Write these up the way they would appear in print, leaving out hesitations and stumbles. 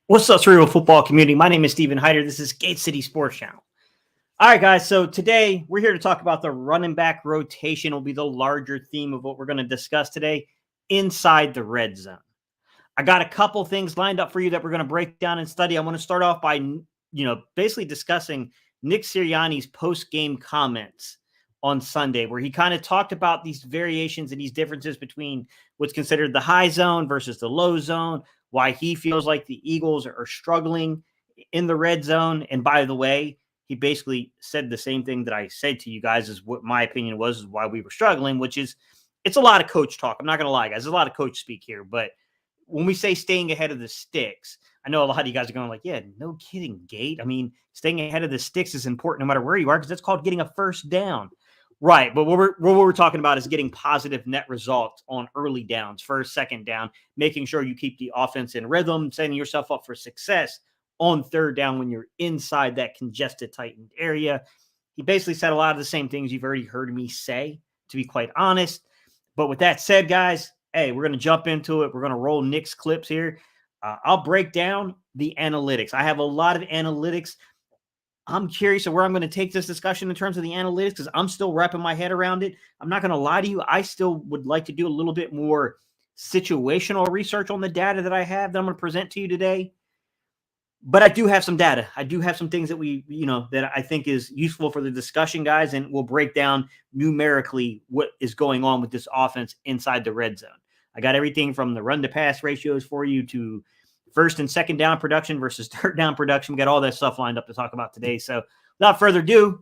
What's up, Cerebral Football community? My name is Steven Hyder. This is Gate City Sports Channel. All right, guys. So today we're here to talk about the running back rotation. Will be the larger theme of what we're going to discuss today inside the red zone. I got a couple things lined up for you that we're going to break down and study. I want to start off by, basically discussing Nick Sirianni's post-game comments on Sunday, where he kind of talked about these variations and these differences between what's considered the high zone versus the low zone, why he feels like the Eagles are struggling in the red zone. And by the way, he basically said the same thing that I said to you guys is what my opinion was, is why we were struggling, which is it's a lot of coach talk. I'm not going to lie, guys. There's a lot of coach speak here. But when we say staying ahead of the sticks, I know a lot of you guys are going like, yeah, no kidding, Gate. I mean, staying ahead of the sticks is important no matter where you are because that's called getting a first down. Right. But what we're talking about is getting positive net results on early downs, first, second down, making sure you keep the offense in rhythm, setting yourself up for success on third down when you're inside that congested, tightened area. He basically said a lot of the same things you've already heard me say, to be quite honest. But with that said, guys, hey, we're going to jump into it. We're going to roll Nick's clips here. I'll break down the analytics. I have a lot of analytics. I'm curious of where I'm going to take this discussion in terms of the analytics because I'm still wrapping my head around it. I'm not going to lie to you. I still would like to do a little bit more situational research on the data that I have that I'm going to present to you today. But I do have some data. I do have some things that that I think is useful for the discussion, guys, and we'll break down numerically what is going on with this offense inside the red zone. I got everything from the run to pass ratios for you to first and second down production versus third down production. We got all that stuff lined up to talk about today. So without further ado,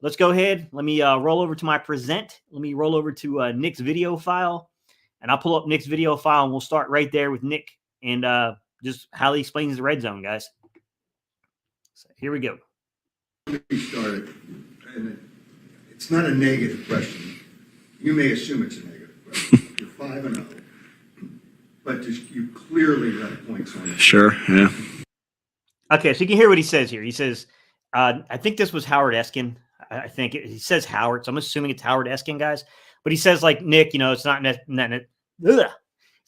let's go ahead. Let me roll over to my present. Let me roll over to Nick's video file, and I'll pull up Nick's video file, and we'll start right there with Nick and just how he explains the red zone, guys. So here we go. We started, and it's not a negative question. You may assume it's a negative question. You're 5-0. But you clearly left points on it. Sure, yeah. Okay, so you can hear what he says here. He says, I think this was Howard Eskin. I think he says Howard, so I'm assuming it's Howard Eskin, guys. But he says, like, Nick, it's not it's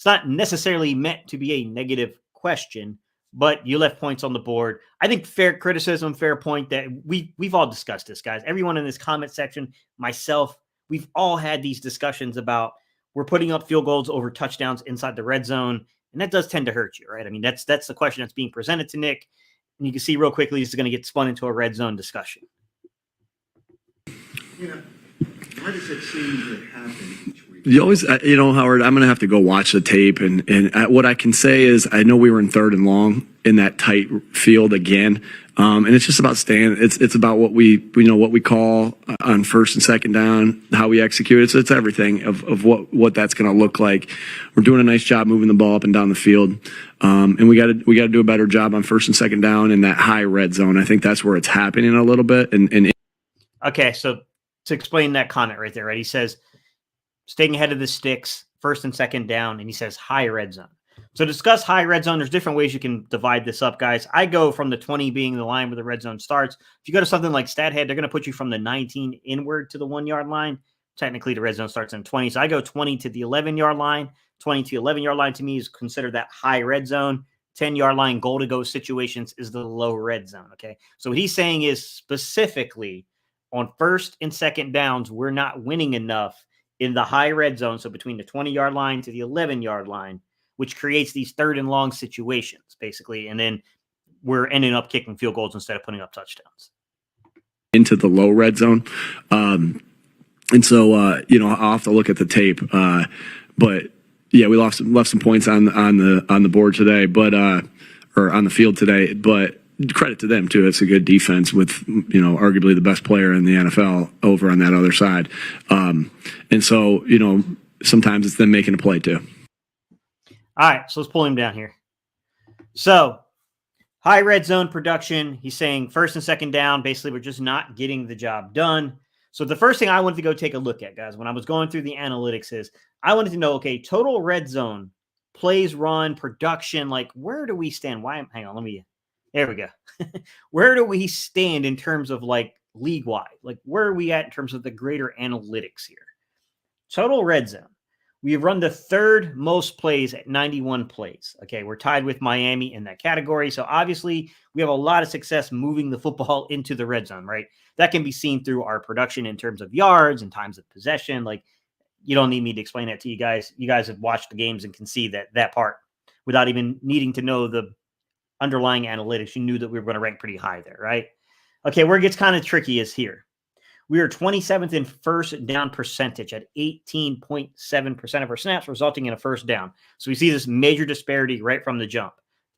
not necessarily meant to be a negative question, but you left points on the board. I think fair criticism, fair point that we've all discussed this, guys. Everyone in this comment section, myself, we've all had these discussions about we're putting up field goals over touchdowns inside the red zone, and that does tend to hurt you, right? I mean, that's the question that's being presented to Nick, and you can see real quickly this is going to get spun into a red zone discussion. Why does it seem to happen each week? You always, Howard, I'm going to have to go watch the tape, and what I can say is I know we were in third and long in that tight field again, and it's just about staying. It's about what we call on first and second down, how we execute it. It's everything of what that's going to look like. We're doing a nice job moving the ball up and down the field, and we got to do a better job on first and second down in that high red zone. I think that's where it's happening a little bit. Okay, so to explain that comment right there, right? He says staying ahead of the sticks, first and second down, and he says high red zone. So to discuss high red zone, there's different ways you can divide this up, guys. I go from the 20 being the line where the red zone starts. If you go to something like StatHead, they're going to put you from the 19 inward to the 1 yard line. Technically, the red zone starts in 20. So I go 20 to the 11 yard line. 20 to 11 yard line to me is considered that high red zone. 10 yard line goal to go situations is the low red zone. Okay. So what he's saying is specifically on first and second downs, we're not winning enough in the high red zone. So between the 20 yard line to the 11 yard line, which creates these third and long situations, basically. And then we're ending up kicking field goals instead of putting up touchdowns. Into the low red zone. And so, I'll have to look at the tape. But yeah, we left some points on the board today, but or on the field today, but credit to them too. It's a good defense with, arguably the best player in the NFL over on that other side. And so, sometimes it's them making a play too. All right, so let's pull him down here. So, high red zone production, he's saying first and second down, basically we're just not getting the job done. So the first thing I wanted to go take a look at, guys, when I was going through the analytics is I wanted to know, okay, total red zone, plays run, production, like where do we stand? There we go. Where do we stand in terms of like league-wide? Like where are we at in terms of the greater analytics here? Total red zone. We have run the third most plays at 91 plays. Okay, we're tied with Miami in that category. So obviously, we have a lot of success moving the football into the red zone, right? That can be seen through our production in terms of yards and times of possession. Like, you don't need me to explain that to you guys. You guys have watched the games and can see that part without even needing to know the underlying analytics. You knew that we were going to rank pretty high there, right? Okay, where it gets kind of tricky is here. We are 27th in first down percentage at 18.7% of our snaps, resulting in a first down. So we see this major disparity right from the jump.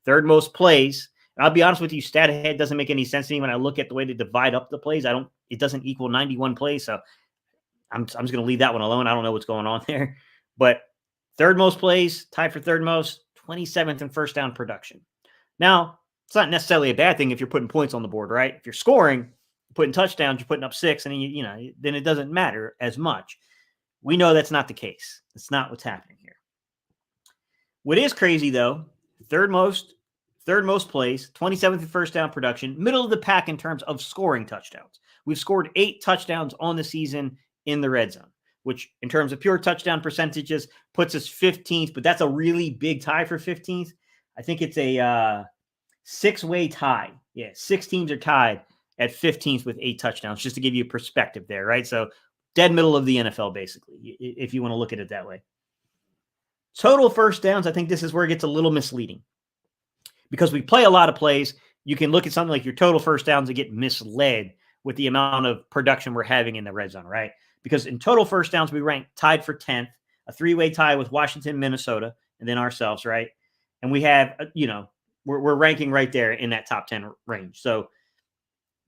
Third most plays. And I'll be honest with you, stat ahead doesn't make any sense to me when I look at the way they divide up the plays. It doesn't equal 91 plays. So I'm just going to leave that one alone. I don't know what's going on there. But third most plays, tied for third most, 27th in first down production. Now, it's not necessarily a bad thing if you're putting points on the board, right? If you're scoring, putting touchdowns, you're putting up 6, and then it doesn't matter as much. We know that's not the case. That's not what's happening here. What is crazy though, third most plays, 27th in first down production, middle of the pack in terms of scoring touchdowns. We've scored 8 touchdowns on the season in the red zone, which in terms of pure touchdown percentages puts us 15th, but that's a really big tie for 15th. I think it's a 6-way tie. Yeah, 6 teams are tied at 15th with 8 touchdowns, just to give you a perspective there, right? So dead middle of the NFL, basically, if you want to look at it that way. Total first downs, I think this is where it gets a little misleading. Because we play a lot of plays, you can look at something like your total first downs and get misled with the amount of production we're having in the red zone, right? Because in total first downs, we rank tied for 10th, a 3-way tie with Washington, Minnesota, and then ourselves, right? And we have, we're ranking right there in that top 10 range. So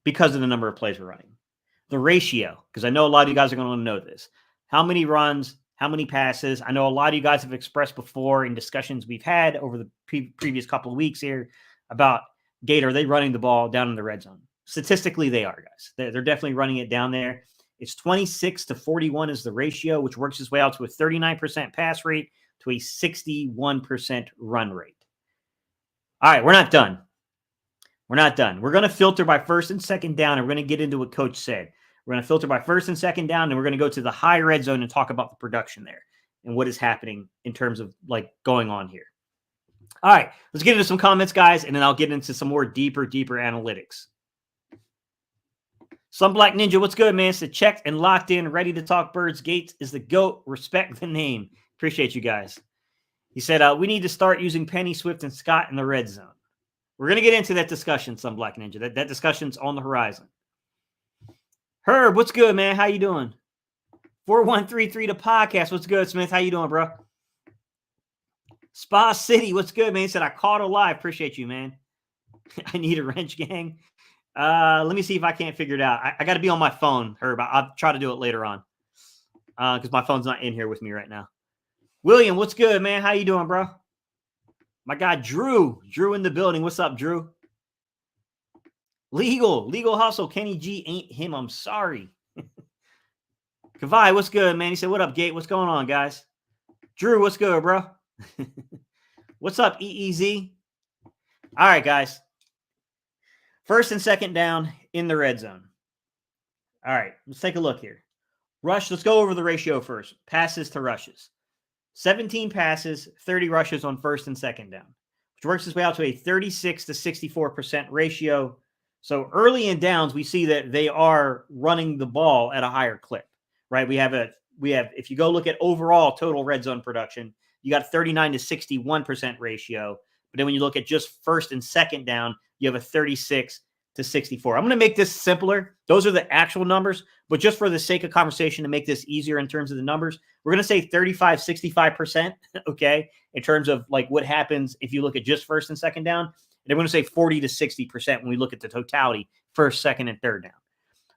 because of the number of plays we're running. The ratio, because I know a lot of you guys are going to know this. How many runs, how many passes? I know a lot of you guys have expressed before in discussions we've had over the previous couple of weeks here about, Gate, are they running the ball down in the red zone? Statistically, they are, guys. They're definitely running it down there. It's 26-41 is the ratio, which works its way out to a 39% pass rate to a 61% run rate. All right, we're not done. We're not done. We're going to filter by first and second down, and we're going to get into what Coach said. We're going to filter by first and second down, and we're going to go to the high red zone and talk about the production there and what is happening in terms of going on here. All right, let's get into some comments, guys, and then I'll get into some more deeper analytics. Some Black Ninja, what's good, man? Said checked and locked in, ready to talk birds. Gates is the GOAT. Respect the name. Appreciate you guys. He said, we need to start using Penny, Swift, and Scott in the red zone. We're going to get into that discussion, Some Black Ninja. That discussion's on the horizon. Herb, what's good, man? How you doing? 4133 the podcast. What's good, Smith? How you doing, bro? Spa City, what's good, man? He said, I caught alive. Appreciate you, man. I need a wrench, gang. Let me see if I can't figure it out. I got to be on my phone, Herb. I'll try to do it later on because my phone's not in here with me right now. William, what's good, man? How you doing, bro? My guy, Drew in the building. What's up, Drew? Legal hustle. Kenny G ain't him. I'm sorry. Kavai, what's good, man? He said, what up, Gate? What's going on, guys? Drew, what's good, bro? What's up, EEZ? All right, guys. First and second down in the red zone. All right, let's take a look here. Rush, let's go over the ratio first. Passes to rushes. 17 passes, 30 rushes on first and second down, which works its way out to a 36-64% ratio. So early in downs, we see that they are running the ball at a higher clip, right? We have, if you go look at overall total red zone production, you got 39-61% ratio. But then when you look at just first and second down, you have a 36-64. I'm going to make this simpler. Those are the actual numbers, but just for the sake of conversation to make this easier in terms of the numbers, we're going to say 35-65%, okay, in terms of what happens if you look at just first and second down. And they're going to say 40-60% when we look at the totality, first, second, and third down.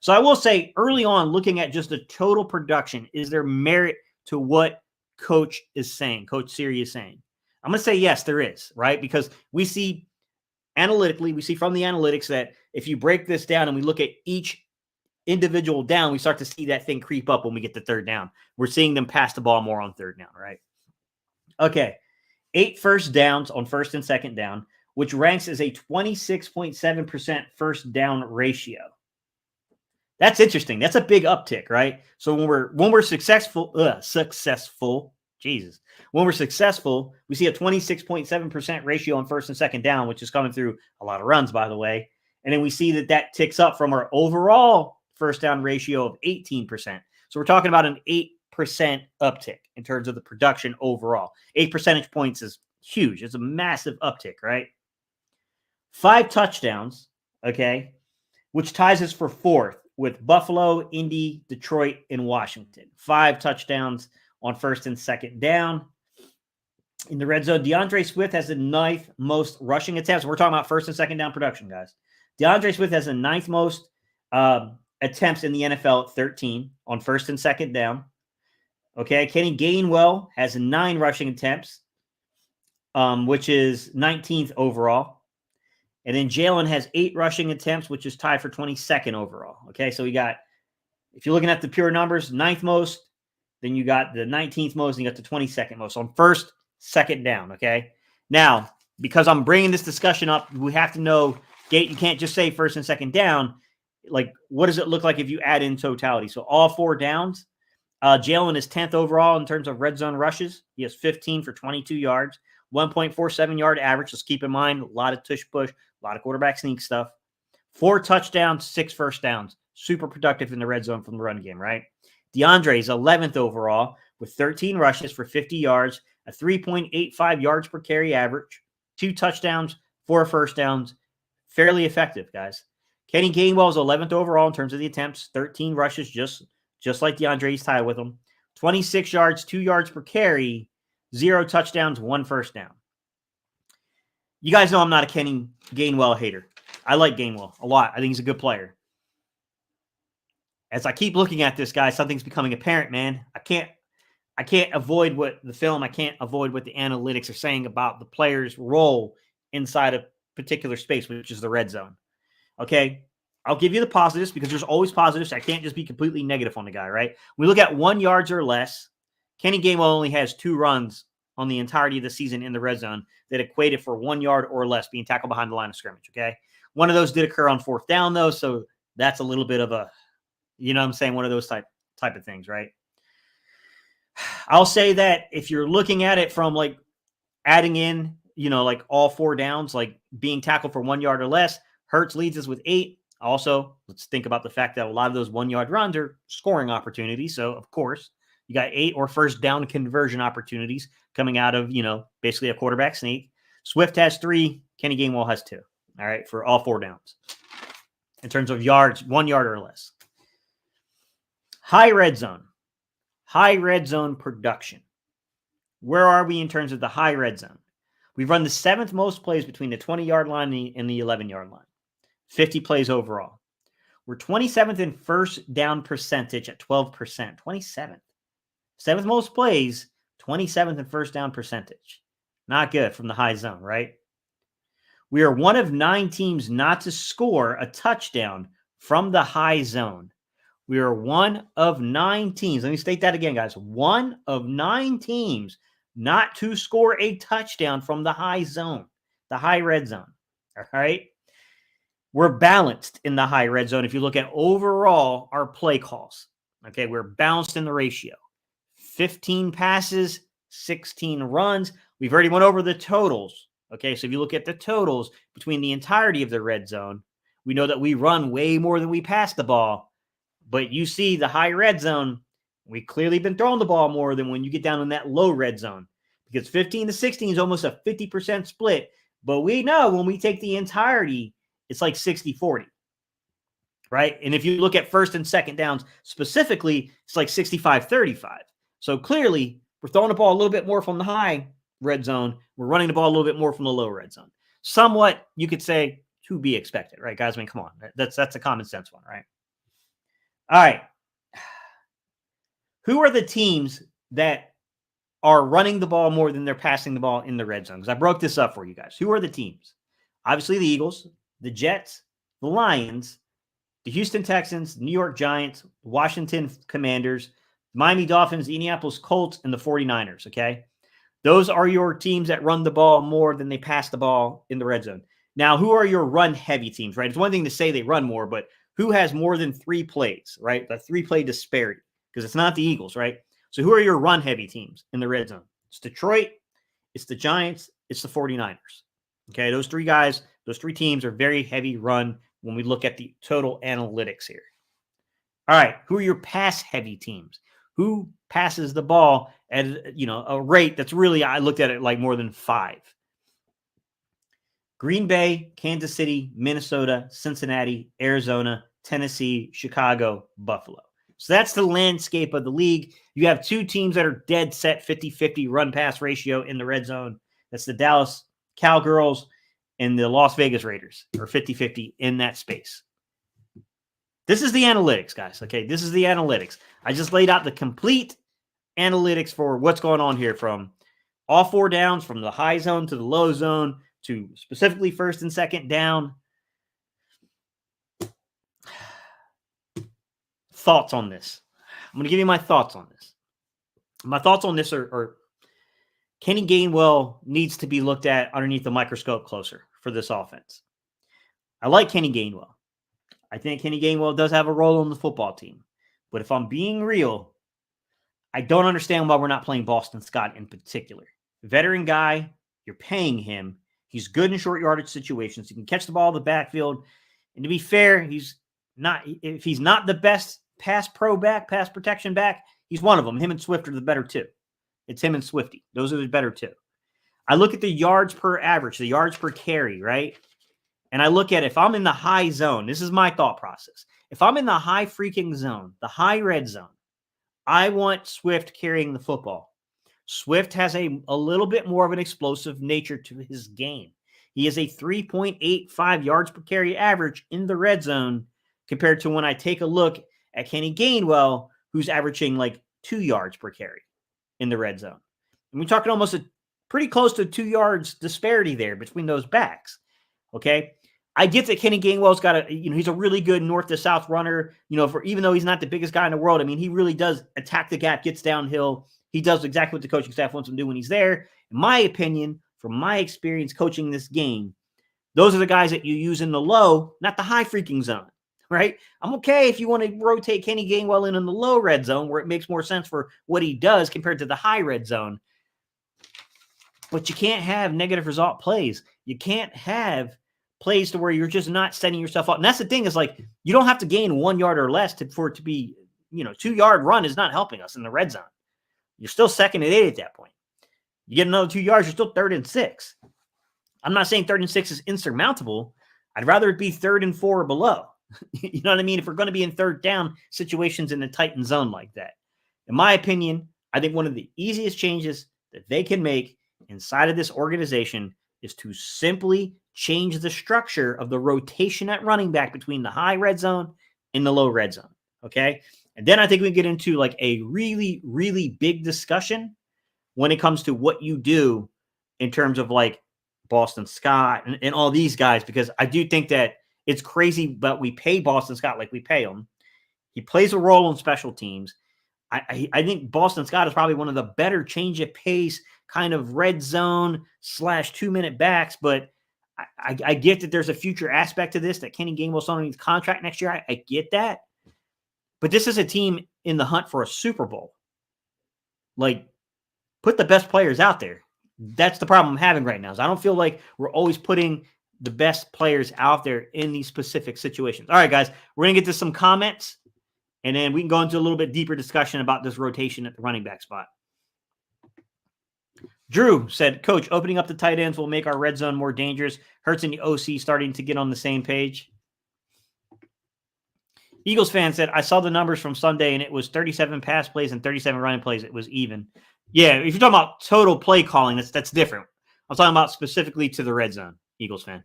So I will say early on, looking at just the total production, is there merit to what Coach is saying, Coach Siri is saying? I'm going to say yes, there is, right? Because we see analytically, we see from the analytics that if you break this down and we look at each individual down, we start to see that thing creep up when we get to third down. We're seeing them pass the ball more on third down, right? Okay. 8 first downs on first and second down, which ranks as a 26.7% first down ratio. That's interesting. That's a big uptick, right? So when we're successful, Jesus. When we're successful, we see a 26.7% ratio on first and second down, which is coming through a lot of runs, by the way. And then we see that ticks up from our overall first down ratio of 18%. So we're talking about an 8% uptick in terms of the production overall. 8 percentage points is huge. It's a massive uptick, right? 5 touchdowns, okay, which ties us for fourth with Buffalo, Indy, Detroit, and Washington. 5 touchdowns on first and second down. In the red zone, DeAndre Swift has the 9th most rushing attempts. We're talking about first and second down production, guys. DeAndre Swift has the 9th most attempts in the NFL at 13 on first and second down. Okay, Kenny Gainwell has 9 rushing attempts, which is 19th overall. And then Jalen has 8 rushing attempts, which is tied for 22nd overall. Okay, so we got, if you're looking at the pure numbers, 9th most, then you got the 19th most, and you got the 22nd most on first, second down. Okay, now, because I'm bringing this discussion up, we have to know, Gate, you can't just say first and second down. Like, what does it look like if you add in totality? So all 4 downs. Jalen is 10th overall in terms of red zone rushes. He has 15 for 22 yards, 1.47 yard average. Just keep in mind, a lot of tush push, a lot of quarterback sneak stuff. 4 touchdowns, 6 first downs. Super productive in the red zone from the run game, right? DeAndre is 11th overall with 13 rushes for 50 yards, a 3.85 yards per carry average, 2 touchdowns, 4 first downs. Fairly effective, guys. Kenny Gainwell is 11th overall in terms of the attempts, 13 rushes, just like DeAndre's tied with him. 26 yards, 2 yards per carry, 0 touchdowns, 1 first down. You guys know I'm not a Kenny Gainwell hater. I like Gainwell a lot. I think he's a good player. As I keep looking at this guy, something's becoming apparent, man. I can't avoid what the film, I can't avoid what the analytics are saying about the player's role inside a particular space, which is the red zone. Okay, I'll give you the positives because there's always positives. I can't just be completely negative on the guy, right? We look at 1 yards or less. Kenny Gainwell only has 2 runs on the entirety of the season in the red zone that equated for 1 yard or less being tackled behind the line of scrimmage, okay? One of those did occur on 4th down, though, so that's a little bit of a, you know what I'm saying, one of those type of things, right? I'll say that if you're looking at it from, like, adding in, you know, like all 4 downs, like being tackled for 1 yard or less, Hurts leads us with 8. Also, let's think about the fact that a lot of those 1 yard runs are scoring opportunities. So, of course, you got 8 or first down conversion opportunities coming out of, you know, basically a quarterback sneak. Swift has 3. Kenny Gainwell has 2. All right, for all 4 downs. In terms of yards, 1 yard or less. High red zone. High red zone production. Where are we in terms of the high red zone? We've run the 7th most plays between the 20-yard line and the 11-yard line. 50 plays overall. We're 27th in first down percentage at 12%. 27th. 7th most plays, 27th in first down percentage. Not good from the high zone, right? We are one of 9 teams not to score a touchdown from the high zone. We are one of 9 teams. Let me state that again, guys. One of 9 teams not to score a touchdown from the high zone, the high red zone. All right? We're balanced in the high red zone. If you look at overall our play calls, okay, we're balanced in the ratio. 15 passes, 16 runs. We've already went over the totals. Okay, so if you look at the totals between the entirety of the red zone, we know that we run way more than we pass the ball. But you see the high red zone, we clearly been throwing the ball more than when you get down in that low red zone. Because 15 to 16 is almost a 50% split. But we know when we take the entirety, it's like 60-40, right? And if you look at first and second downs specifically, it's like 65-35. So clearly, we're throwing the ball a little bit more from the high red zone. We're running the ball a little bit more from the low red zone. Somewhat, you could say, to be expected, right, guys? I mean, come on. That's a common sense one, right? All right. Who are the teams that are running the ball more than they're passing the ball in the red zone? Because I broke this up for you guys. Who are the teams? Obviously, the Eagles, the Jets, the Lions, the Houston Texans, New York Giants, Washington Commanders, Miami Dolphins, the Indianapolis Colts, and the 49ers, okay? Those are your teams that run the ball more than they pass the ball in the red zone. Now, who are your run-heavy teams, right? It's one thing to say they run more, but who has more than 3 plays, right? The 3-play disparity, because it's not the Eagles, right? So who are your run-heavy teams in the red zone? It's Detroit, it's the Giants, it's the 49ers. Okay, those three teams are very heavy run when we look at the total analytics here. All right, who are your pass-heavy teams? Who passes the ball at a rate that's really, I looked at it like more than 5. Green Bay, Kansas City, Minnesota, Cincinnati, Arizona, Tennessee, Chicago, Buffalo. So that's the landscape of the league. You have 2 teams that are dead set 50-50 run-pass ratio in the red zone. That's the Dallas Cowgirls and the Las Vegas Raiders are 50-50 in that space. This is the analytics, guys. Okay, this is the analytics. I just laid out the complete analytics for what's going on here from all 4 downs, from the high zone to the low zone, to specifically first and second down. Thoughts on this? I'm going to give you my thoughts on this. My thoughts on this are Kenny Gainwell needs to be looked at underneath the microscope closer for this offense. I like Kenny Gainwell. I think Kenny Gainwell does have a role on the football team. But if I'm being real, I don't understand why we're not playing Boston Scott in particular. Veteran guy, you're paying him. He's good in short yardage situations. He can catch the ball in the backfield. And to be fair, if he's not the best pass protection back, he's one of them. Him and Swift are the better 2. It's him and Swifty. Those are the better 2. I look at the yards per average, the yards per carry, right? And I look at if I'm in the high zone, this is my thought process. If I'm in the high freaking zone, the high red zone, I want Swift carrying the football. Swift has a little bit more of an explosive nature to his game. He is a 3.85 yards per carry average in the red zone compared to when I take a look at Kenny Gainwell, who's averaging like 2 yards per carry in the red zone. And we're talking almost a pretty close to 2 yards disparity there between those backs. Okay. I get that Kenny Gainwell's got he's a really good north to south runner, even though he's not the biggest guy in the world. I mean, he really does attack the gap, gets downhill. He does exactly what the coaching staff wants him to do when he's there. In my opinion, from my experience coaching this game, those are the guys that you use in the low, not the high freaking zone, right? I'm okay if you want to rotate Kenny Gainwell in the low red zone where it makes more sense for what he does compared to the high red zone. But you can't have negative result plays. You can't have plays to where you're just not setting yourself up. And that's the thing is like, you don't have to gain 1 yard or less for it to be, 2-yard run is not helping us in the red zone. You're still 2nd and 8 at that point. You get another 2 yards, you're still 3rd and 6. I'm not saying 3rd and 6 is insurmountable. I'd rather it be 3rd and 4 or below. You know what I mean? If we're going to be in 3rd down situations in a tightened zone like that. In my opinion, I think one of the easiest changes that they can make inside of this organization is to simply change the structure of the rotation at running back between the high red zone and the low red zone. Okay. And then I think we get into like a really, really big discussion when it comes to what you do in terms of like Boston Scott and all these guys, because I do think that it's crazy, but we pay Boston Scott like we pay him. He plays a role in special teams. I think Boston Scott is probably one of the better change of pace kind of red zone / 2-minute backs, but I get that there's a future aspect to this that Kenny Gainwell's on his contract next year. I get that. But this is a team in the hunt for a Super Bowl. Like, put the best players out there. That's the problem I'm having right now. Is I don't feel like we're always putting the best players out there in these specific situations. All right, guys, we're going to get to some comments, and then we can go into a little bit deeper discussion about this rotation at the running back spot. Drew said, Coach, opening up the tight ends will make our red zone more dangerous. Hurts and the OC starting to get on the same page. Eagles fan said, I saw the numbers from Sunday, and it was 37 pass plays and 37 running plays. It was even. Yeah, if you're talking about total play calling, that's different. I'm talking about specifically to the red zone, Eagles fan.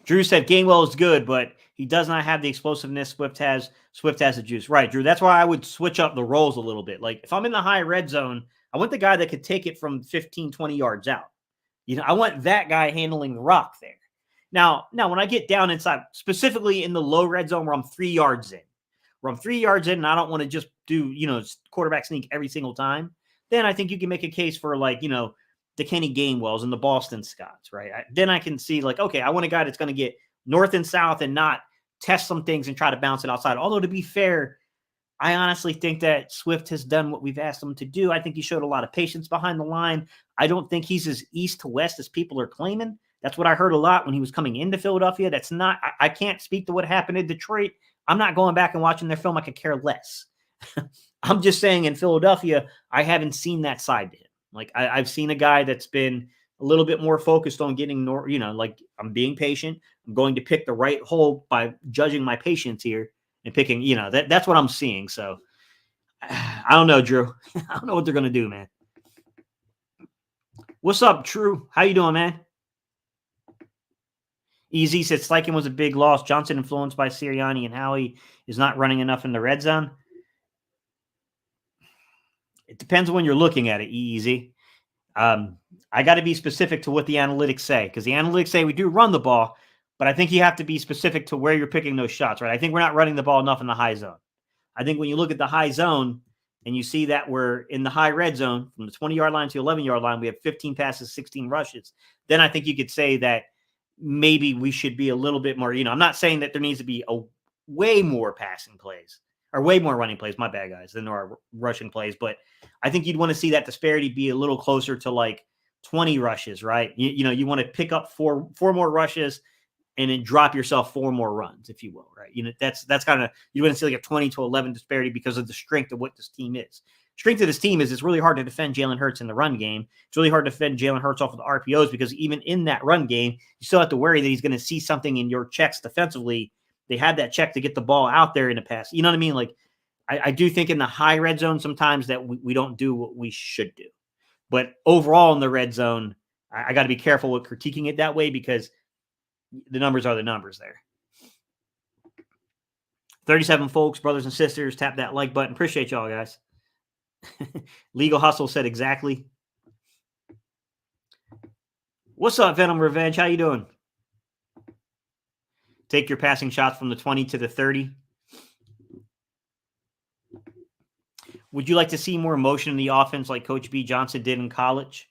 Drew said, Gainwell is good, but he does not have the explosiveness Swift has the juice. Right, Drew. That's why I would switch up the roles a little bit. Like, if I'm in the high red zone, I want the guy that could take it from 15, 20 yards out. I want that guy handling the rock there. Now, when I get down inside, specifically in the low red zone where I'm 3 yards in, and I don't want to just do, quarterback sneak every single time, then I think you can make a case for like, the Kenny Gainwells and the Boston Scotts, right? Then I can see like, okay, I want a guy that's going to get north and south and not test some things and try to bounce it outside. Although to be fair, I honestly think that Swift has done what we've asked him to do. I think he showed a lot of patience behind the line. I don't think he's as east to west as people are claiming. That's what I heard a lot when he was coming into Philadelphia. That's not, I can't speak to what happened in Detroit. I'm not going back and watching their film. I could care less. I'm just saying in Philadelphia, I haven't seen that side to him. Like I've seen a guy that's been a little bit more focused on getting, like I'm being patient. I'm going to pick the right hole by judging my patience here and picking, that's what I'm seeing. So I don't know, Drew. I don't know what they're going to do, man. What's up, Drew? How you doing, man? Easy said Steichen was a big loss. Johnson influenced by Sirianni and Howie is not running enough in the red zone. It depends when you're looking at it, Easy. I got to be specific to what the analytics say, because the analytics say we do run the ball, but I think you have to be specific to where you're picking those shots, right? I think we're not running the ball enough in the high zone. I think when you look at the high zone and you see that we're in the high red zone from the 20-yard line to the 11-yard line, we have 15 passes, 16 rushes. Then I think you could say that maybe we should be a little bit more, I'm not saying that there needs to be a way more passing plays or way more running plays, my bad guys, than there are rushing plays. But I think you'd want to see that disparity be a little closer to like 20 rushes, right? You want to pick up four more rushes and then drop yourself 4 more runs, if you will, right? That's kind of, you want to see like a 20-11 disparity because of the strength of what this team is. Strength of this team is it's really hard to defend Jalen Hurts in the run game. It's really hard to defend Jalen Hurts off of the RPOs because even in that run game, you still have to worry that he's going to see something in your checks defensively. They have that check to get the ball out there in the pass. You know what I mean? Like, I do think in the high red zone sometimes that we don't do what we should do. But overall in the red zone, I got to be careful with critiquing it that way because the numbers are the numbers there. 37 folks, brothers and sisters, tap that like button. Appreciate y'all, guys. Legal Hustle said exactly. What's up, Venom Revenge? How you doing? Take your passing shots from the 20 to the 30. Would you like to see more motion in the offense like Coach B. Johnson did in college?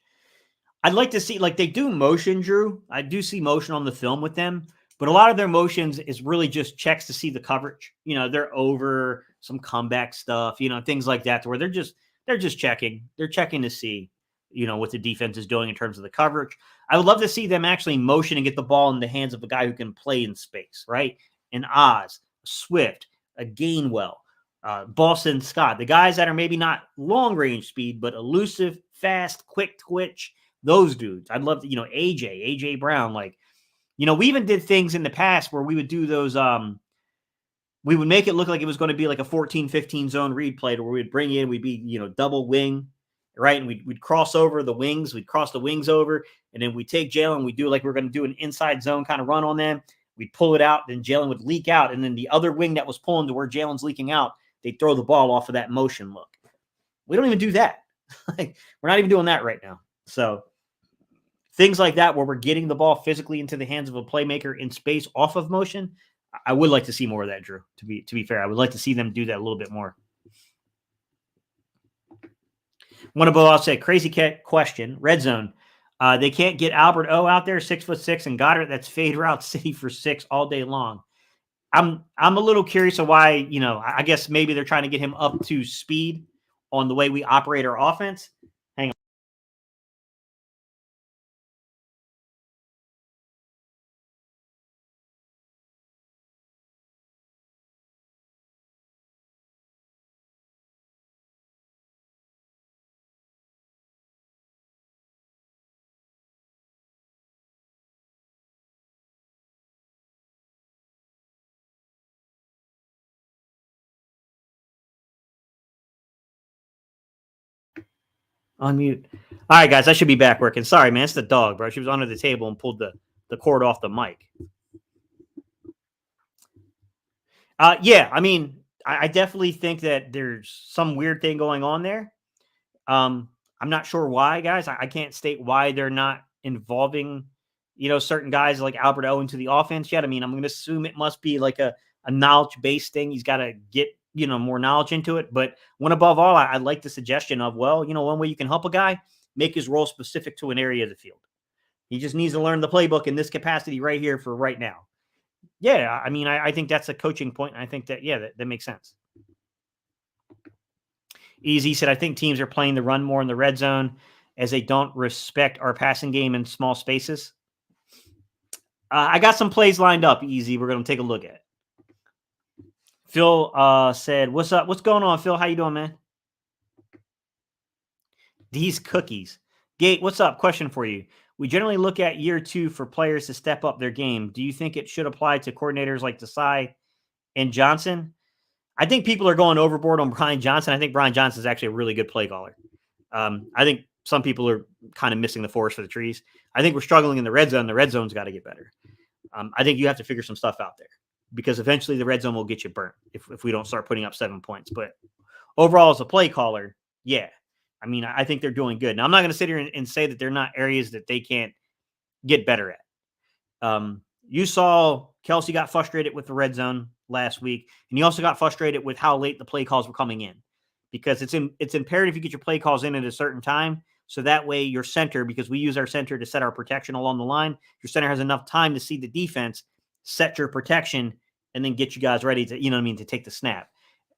I'd like to see, like they do motion, Drew. I do see motion on the film with them, but a lot of their motions is really just checks to see the coverage. They're over some comeback stuff, things like that, where they're just checking. They're checking to see, what the defense is doing in terms of the coverage. I would love to see them actually motion and get the ball in the hands of a guy who can play in space, right? An Oz, a Swift, a Gainwell, Boston Scott, the guys that are maybe not long range speed, but elusive, fast, quick twitch. Those dudes. I'd love to, AJ Brown. Like, we even did things in the past where we would do those. We would make it look like it was going to be like a 14-15 zone read play where we'd bring in, we'd be, double wing, right? And we'd cross over the wings. We'd cross the wings over. And then we'd take Jalen. We'd do like we're going to do an inside zone kind of run on them. We'd pull it out. Then Jalen would leak out. And then the other wing that was pulling to where Jalen's leaking out, they'd throw the ball off of that motion look. We don't even do that. Like, we're not even doing that right now. So things like that, where we're getting the ball physically into the hands of a playmaker in space off of motion, I would like to see more of that, Drew. To be fair, I would like to see them do that a little bit more. One above, I'll say, crazy cat question. Red zone. They can't get Albert O out there, 6'6", and Goddard. That's fade route city for 6 all day long. I'm a little curious of why. I guess maybe they're trying to get him up to speed on the way we operate our offense. Hang on. Unmute. All right, guys, I should be back working. Sorry, man. It's the dog, bro. She was under the table and pulled the cord off the mic. Yeah, I mean, I definitely think that there's some weird thing going on there. I'm not sure why, guys. I can't state why they're not involving, certain guys like Albert O into the offense yet. I mean, I'm going to assume it must be like a knowledge-based thing. He's got to get, more knowledge into it. But one above all, I like the suggestion of, well, one way you can help a guy, make his role specific to an area of the field. He just needs to learn the playbook in this capacity right here for right now. Yeah, I mean, I think that's a coaching point. And I think that, yeah, that makes sense. Easy said, I think teams are playing the run more in the red zone as they don't respect our passing game in small spaces. I got some plays lined up, Easy. We're going to take a look at. Phil said, what's up? What's going on, Phil? How you doing, man? These cookies. Gate, what's up? Question for you. We generally look at year 2 for players to step up their game. Do you think it should apply to coordinators like Desai and Johnson? I think people are going overboard on Brian Johnson. I think Brian Johnson is actually a really good play caller. I think some people are kind of missing the forest for the trees. I think we're struggling in the red zone. The red zone's got to get better. I think you have to figure some stuff out there because eventually the red zone will get you burnt if we don't start putting up 7 points. But overall, as a play caller, yeah. I mean, I think they're doing good. Now, I'm not going to sit here and say that they're not areas that they can't get better at. You saw Kelsey got frustrated with the red zone last week, and he also got frustrated with how late the play calls were coming in because it's imperative you get your play calls in at a certain time. So that way your center, because we use our center to set our protection along the line, your center has enough time to see the defense, set your protection, and then get you guys ready to, to take the snap.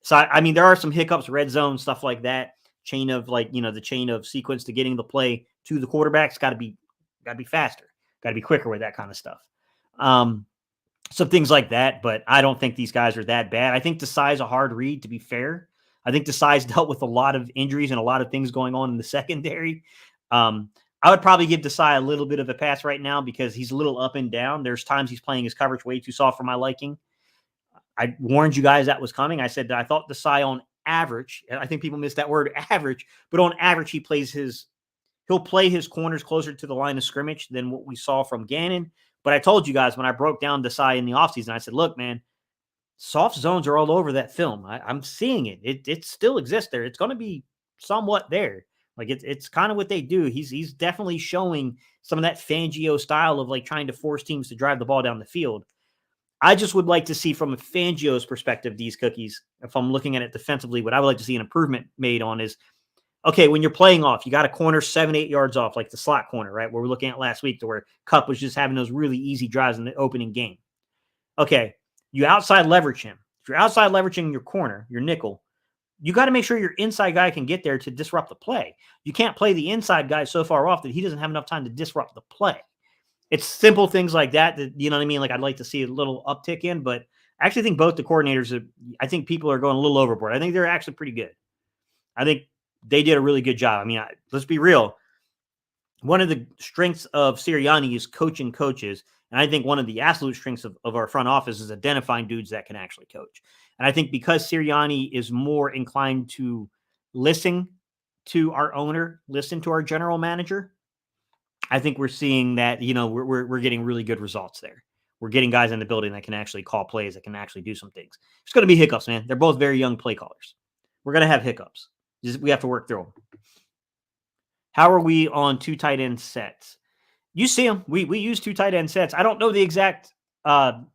So, I mean, there are some hiccups, red zone, stuff like that. Chain of the chain of sequence to getting the play to the quarterback's got to be faster, got to be quicker with that kind of stuff. Some things like that, but I don't think these guys are that bad. I think Desai's a hard read, to be fair. I think Desai's dealt with a lot of injuries and a lot of things going on in the secondary. I would probably give Desai a little bit of a pass right now because he's a little up and down. There's times he's playing his coverage way too soft for my liking. I warned you guys that was coming. I said that I thought Desai on average, I think people miss that word average, but on average, he'll play his corners closer to the line of scrimmage than what we saw from Gannon. But I told you guys when I broke down Desai in the offseason, I said, look, man, soft zones are all over that film. I'm seeing it. It still exists there. It's going to be somewhat there. Like it's kind of what they do. He's definitely showing some of that Fangio style of like trying to force teams to drive the ball down the field. I just would like to see from a Fangio's perspective, these cookies, if I'm looking at it defensively, what I would like to see an improvement made on is, okay, when you're playing off, you got a corner 7-8 yards off, like the slot corner, right? Where we're looking at last week to where Kupp was just having those really easy drives in the opening game. Okay, you outside leverage him. If you're outside leveraging your corner, your nickel, you got to make sure your inside guy can get there to disrupt the play. You can't play the inside guy so far off that he doesn't have enough time to disrupt the play. It's simple things like that, you know what I mean? Like I'd like to see a little uptick in, but I actually think both the coordinators, I think people are going a little overboard. I think they're actually pretty good. I think they did a really good job. I mean, let's be real. One of the strengths of Sirianni is coaching coaches. And I think one of the absolute strengths of our front office is identifying dudes that can actually coach. And I think because Sirianni is more inclined to listen to our owner, listen to our general manager, I think we're seeing that, we're getting really good results there. We're getting guys in the building that can actually call plays, that can actually do some things. It's going to be hiccups, man. They're both very young play callers. We're going to have hiccups. We have to work through them. How are we on 2 tight end sets? You see them. We use 2 tight end sets. I don't know the exact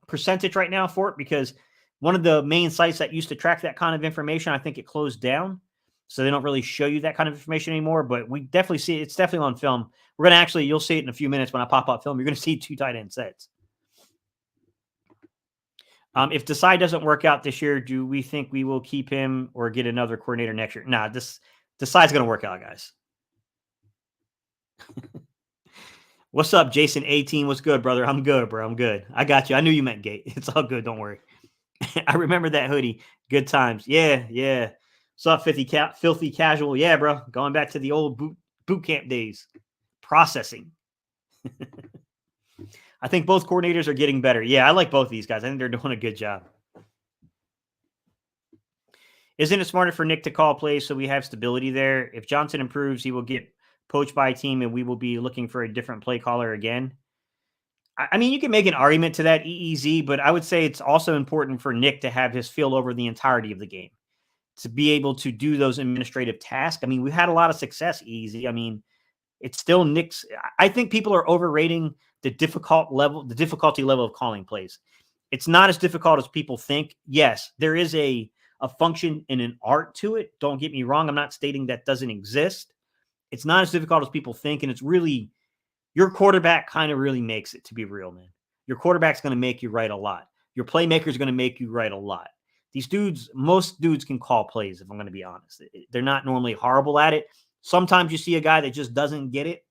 percentage right now for it because one of the main sites that used to track that kind of information, I think it closed down. So they don't really show you that kind of information anymore, but we definitely see it. It's definitely on film. We're going to you'll see it in a few minutes when I pop up film. You're going to see 2 tight end sets. If Desai doesn't work out this year, do we think we will keep him or get another coordinator next year? Nah, Desai's going to work out, guys. What's up, Jason 18? What's good, brother? I'm good, bro. I'm good. I got you. I knew you meant Gate. It's all good. Don't worry. I remember that hoodie. Good times. Yeah. What's up, filthy casual? Yeah, bro. Going back to the old boot camp days. Processing. I think both coordinators are getting better. Yeah, I like both of these guys. I think they're doing a good job. Isn't it smarter for Nick to call plays so we have stability there? If Johnson improves, he will get poached by a team and we will be looking for a different play caller again. I mean, you can make an argument to that, EEZ, but I would say it's also important for Nick to have his feel over the entirety of the game, to be able to do those administrative tasks. I mean, we've had a lot of success, EEZ. I mean, it's still Nick's. I think people are overrating the difficulty level of calling plays. It's not as difficult as people think. Yes, there is a function and an art to it. Don't get me wrong. I'm not stating that doesn't exist. It's not as difficult as people think. And it's really, your quarterback kind of really makes it, to be real, man. Your quarterback's going to make you right a lot. Your playmaker is going to make you right a lot. these dudes, most dudes can call plays, if I'm going to be honest. They're not normally horrible at it. Sometimes you see a guy that just doesn't get it.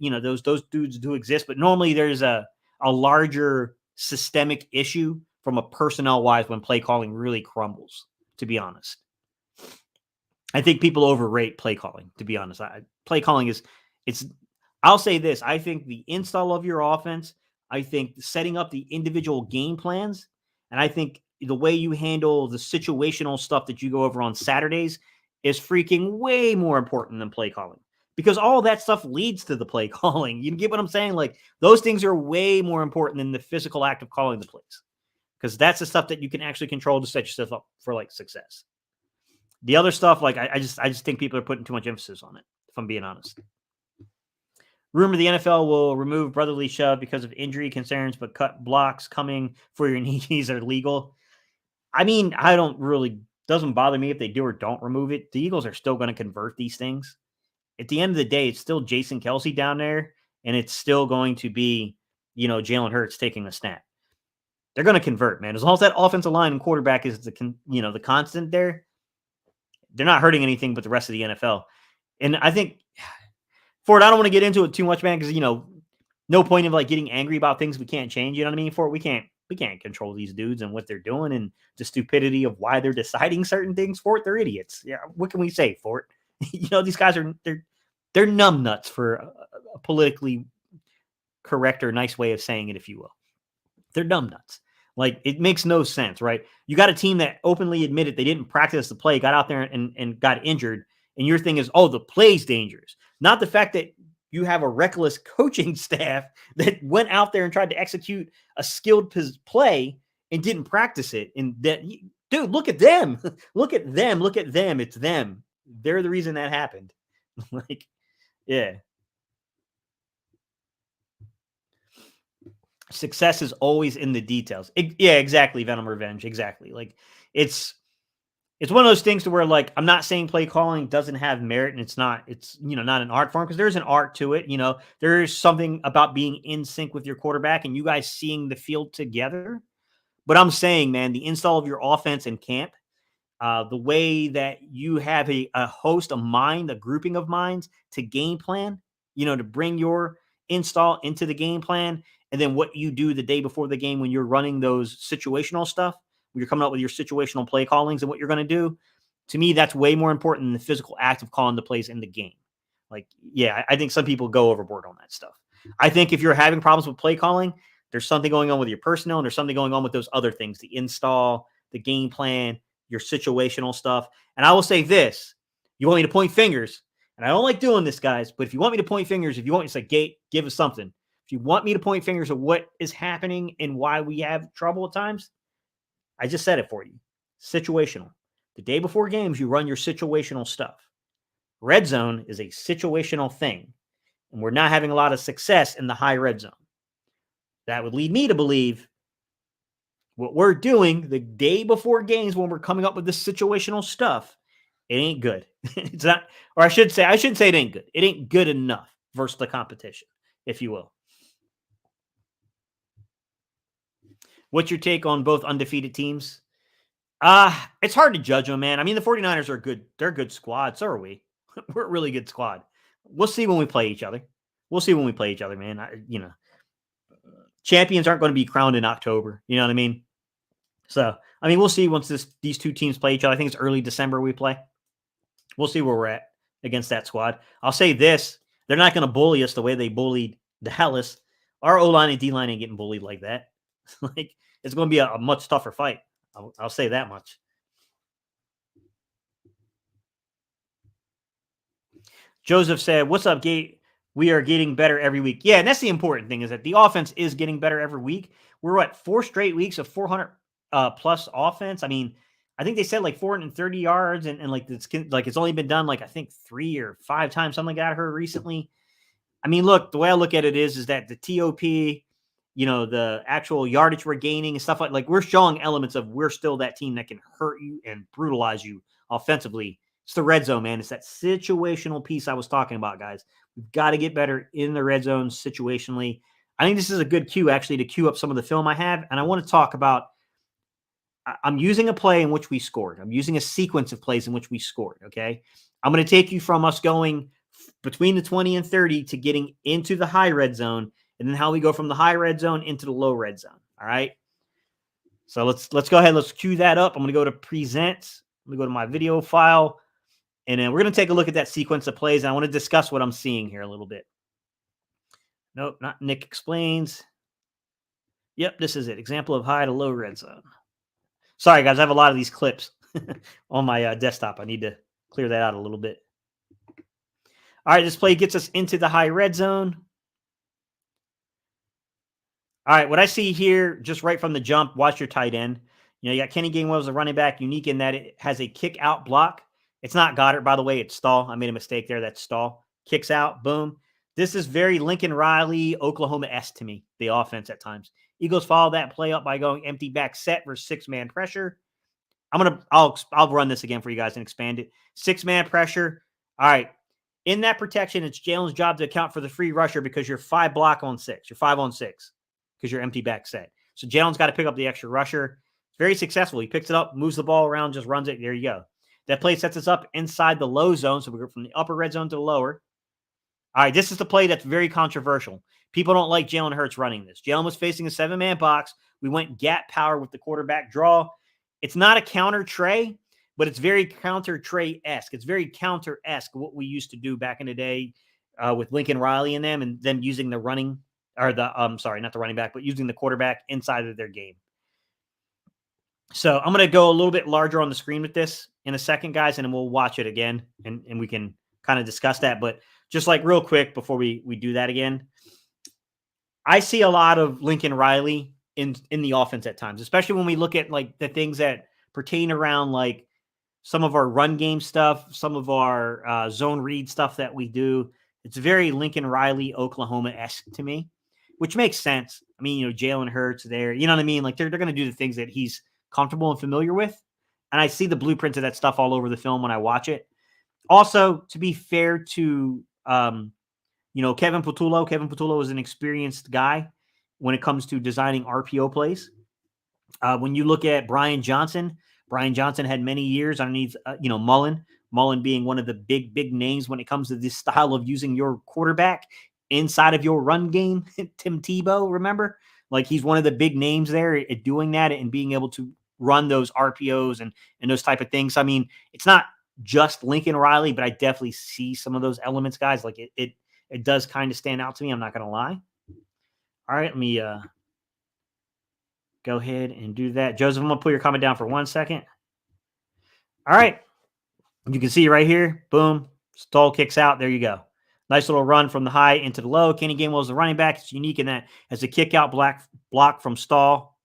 Those dudes do exist, but normally there's a larger systemic issue from a personnel-wise when play calling really crumbles, to be honest. I think people overrate play calling, to be honest. Play calling I'll say this. I think the install of your offense, I think setting up the individual game plans, and I think the way you handle the situational stuff that you go over on Saturdays is freaking way more important than play calling, because all that stuff leads to the play calling. You get what I'm saying? Like, those things are way more important than the physical act of calling the plays, because that's the stuff that you can actually control to set yourself up for like success. The other stuff, like, I just think people are putting too much emphasis on it, if I'm being honest. Rumor the NFL will remove brotherly shove because of injury concerns, but cut blocks coming for your knees are legal. I mean, doesn't bother me if they do or don't remove it. The Eagles are still going to convert these things. At the end of the day, it's still Jason Kelce down there, and it's still going to be, Jalen Hurts taking a snap. They're going to convert, man. As long as that offensive line and quarterback is the constant there, they're not hurting anything but the rest of the NFL. And I think, Ford, I don't want to get into it too much, man, because, no point of like getting angry about things we can't change. You know what I mean? Ford, we can't control these dudes and what they're doing and the stupidity of why they're deciding certain things. Ford, they're idiots. Yeah, what can we say, Ford? These guys they're numb nuts, for a politically correct or nice way of saying it, if you will. They're numb nuts. Like, it makes no sense, right? You got a team that openly admitted they didn't practice the play, got out there and got injured. And your thing is, the play's dangerous. Not the fact that you have a reckless coaching staff that went out there and tried to execute a skilled play and didn't practice it. And that, dude, look at them. Look at them. Look at them. It's them. They're the reason that happened. Like, yeah. Success is always in the details. Yeah, exactly. Venom Revenge. Exactly. Like, it's one of those things to where, like, I'm not saying play calling doesn't have merit, and it's not an art form, because there's an art to it. There's something about being in sync with your quarterback and you guys seeing the field together. But I'm saying, man, the install of your offense in camp, the way that you have a host of mind, a grouping of minds to game plan, to bring your install into the game plan, and then what you do the day before the game when you're running those situational stuff, when you're coming up with your situational play callings and what you're going to do. To me, that's way more important than the physical act of calling the plays in the game. Like, yeah, I think some people go overboard on that stuff. I think if you're having problems with play calling, there's something going on with your personnel, and there's something going on with those other things, the install, the game plan, your situational stuff. And I will say this: you want me to point fingers, and I don't like doing this, guys, but if you want me to point fingers, if you want me to say, Gate, give us something. If you want me to point fingers of what is happening and why we have trouble at times, I just said it for you. Situational. The day before games, you run your situational stuff. Red zone is a situational thing, and we're not having a lot of success in the high red zone. That would lead me to believe what we're doing the day before games when we're coming up with this situational stuff, it ain't good. It's not, or I shouldn't say it ain't good. It ain't good enough versus the competition, if you will. What's your take on both undefeated teams? It's hard to judge them, man. I mean, the 49ers are good. They're a good squad. So are we. We're a really good squad. We'll see when we play each other. Man. Champions aren't going to be crowned in October. You know what I mean? So, I mean, we'll see once these two teams play each other. I think it's early December we play. We'll see where we're at against that squad. I'll say this: they're not going to bully us the way they bullied Dallas. Our O-line and D-line ain't getting bullied like that. Like, it's going to be a much tougher fight. I'll say that much. Joseph said, "What's up, Gate? We are getting better every week." Yeah, and that's the important thing, is that the offense is getting better every week. We're at 4 straight weeks of 400 plus offense. I mean, I think they said like 430 yards, and like it's only been done like I think 3 or 5 times, something like that I heard recently. I mean, look, the way I look at it is that the TOP, the actual yardage we're gaining and stuff like we're showing elements of we're still that team that can hurt you and brutalize you offensively. It's the red zone, man. It's that situational piece I was talking about, guys. We've got to get better in the red zone situationally. I think this is a good cue, actually, to cue up some of the film I have. And I want to talk about, I'm using a play in which we scored. I'm using a sequence of plays in which we scored. Okay. I'm going to take you from us going between the 20 and 30 to getting into the high red zone, and then how we go from the high red zone into the low red zone. All right. So let's go ahead. Let's cue that up. I'm going to go to present. Let me go to my video file, and then we're going to take a look at that sequence of plays. And I want to discuss what I'm seeing here a little bit. Nope, not Nick explains. Yep, this is it. Example of high to low red zone. Sorry, guys. I have a lot of these clips on my desktop. I need to clear that out a little bit. All right, this play gets us into the high red zone. All right, what I see here, just right from the jump, watch your tight end. You got Kenny Gainwell as a running back, unique in that it has a kick out block. It's not Goddard, by the way. It's Stahl. I made a mistake there. That's Stahl. Kicks out, boom. This is very Lincoln Riley, Oklahoma-esque to me, the offense at times. Eagles follow that play up by going empty back set versus six-man pressure. I'll run this again for you guys and expand it. Six-man pressure. All right. In that protection, it's Jalen's job to account for the free rusher because you're 5 block on 6. You're 5 on 6 because you're empty back set. So Jalen's got to pick up the extra rusher. Very successful. He picks it up, moves the ball around, just runs it. There you go. That play sets us up inside the low zone. So we go from the upper red zone to the lower. All right, this is the play that's very controversial. People don't like Jalen Hurts running this. Jalen was facing a 7-man box. We went gap power with the quarterback draw. It's not a counter tray, but it's very counter tray-esque. It's very counter-esque what we used to do back in the day with Lincoln Riley and them using the running, or not the running back, but using the quarterback inside of their game. So I'm going to go a little bit larger on the screen with this in a second, guys, and then we'll watch it again, and we can kind of discuss that. But just like real quick before we do that again, I see a lot of Lincoln Riley in the offense at times, especially when we look at like the things that pertain around like some of our run game stuff, some of our zone read stuff that we do. It's very Lincoln Riley, Oklahoma-esque to me, which makes sense. I mean, Jalen Hurts there, you know what I mean? Like they're going to do the things that he's comfortable and familiar with. And I see the blueprints of that stuff all over the film when I watch it. Also, to be fair to, Kevin Patullo is an experienced guy when it comes to designing RPO plays. When you look at Brian Johnson had many years underneath, Mullen being one of the big names when it comes to this style of using your quarterback inside of your run game. Tim Tebow, remember? Like he's one of the big names there at doing that and being able to run those RPOs and those type of things. I mean, it's not just Lincoln Riley, but I definitely see some of those elements, guys. Like it does kind of stand out to me. I'm not going to lie. All right, let me go ahead and do that. Joseph, I'm going to put your comment down for 1 second. All right. You can see right here, boom, Stahl kicks out. There you go. Nice little run from the high into the low. Kenny Gainwell is the running back. It's unique in that as a kick out block from Stahl.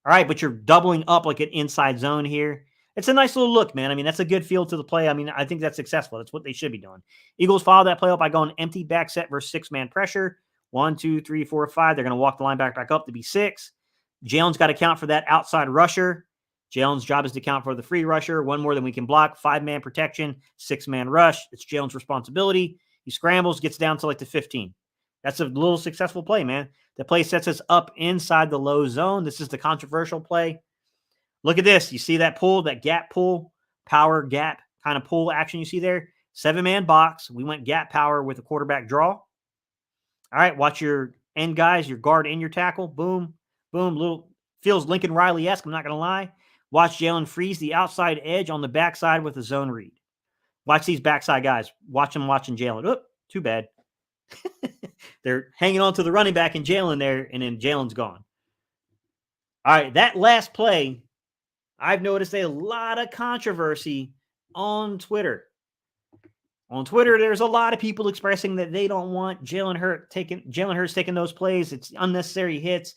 All right, but you're doubling up like an inside zone here. It's a nice little look, man. I mean, that's a good feel to the play. I mean, I think that's successful. That's what they should be doing. Eagles follow that play up by going empty back set versus six-man pressure. 1, 2, 3, 4, 5. They're going to walk the linebacker back up to be 6. Jalen's got to count for that outside rusher. Jalen's job is to count for the free rusher. One more than we can block. 5-man protection, 6-man rush. It's Jalen's responsibility. He scrambles, gets down to like the 15. That's a little successful play, man. The play sets us up inside the low zone. This is the controversial play. Look at this. You see that pull, that gap pull, power gap kind of pull action you see there? 7-man box. We went gap power with a quarterback draw. All right, watch your end guys, your guard and your tackle. Boom, boom. Little feels Lincoln Riley-esque, I'm not going to lie. Watch Jalen freeze the outside edge on the backside with a zone read. Watch these backside guys. Watch them watching Jalen. Oop, too bad. They're hanging on to the running back and Jalen there, and then Jalen's gone. All right, that last play, I've noticed a lot of controversy on Twitter. On Twitter, there's a lot of people expressing that they don't want Jalen Hurts taking those plays. It's unnecessary hits.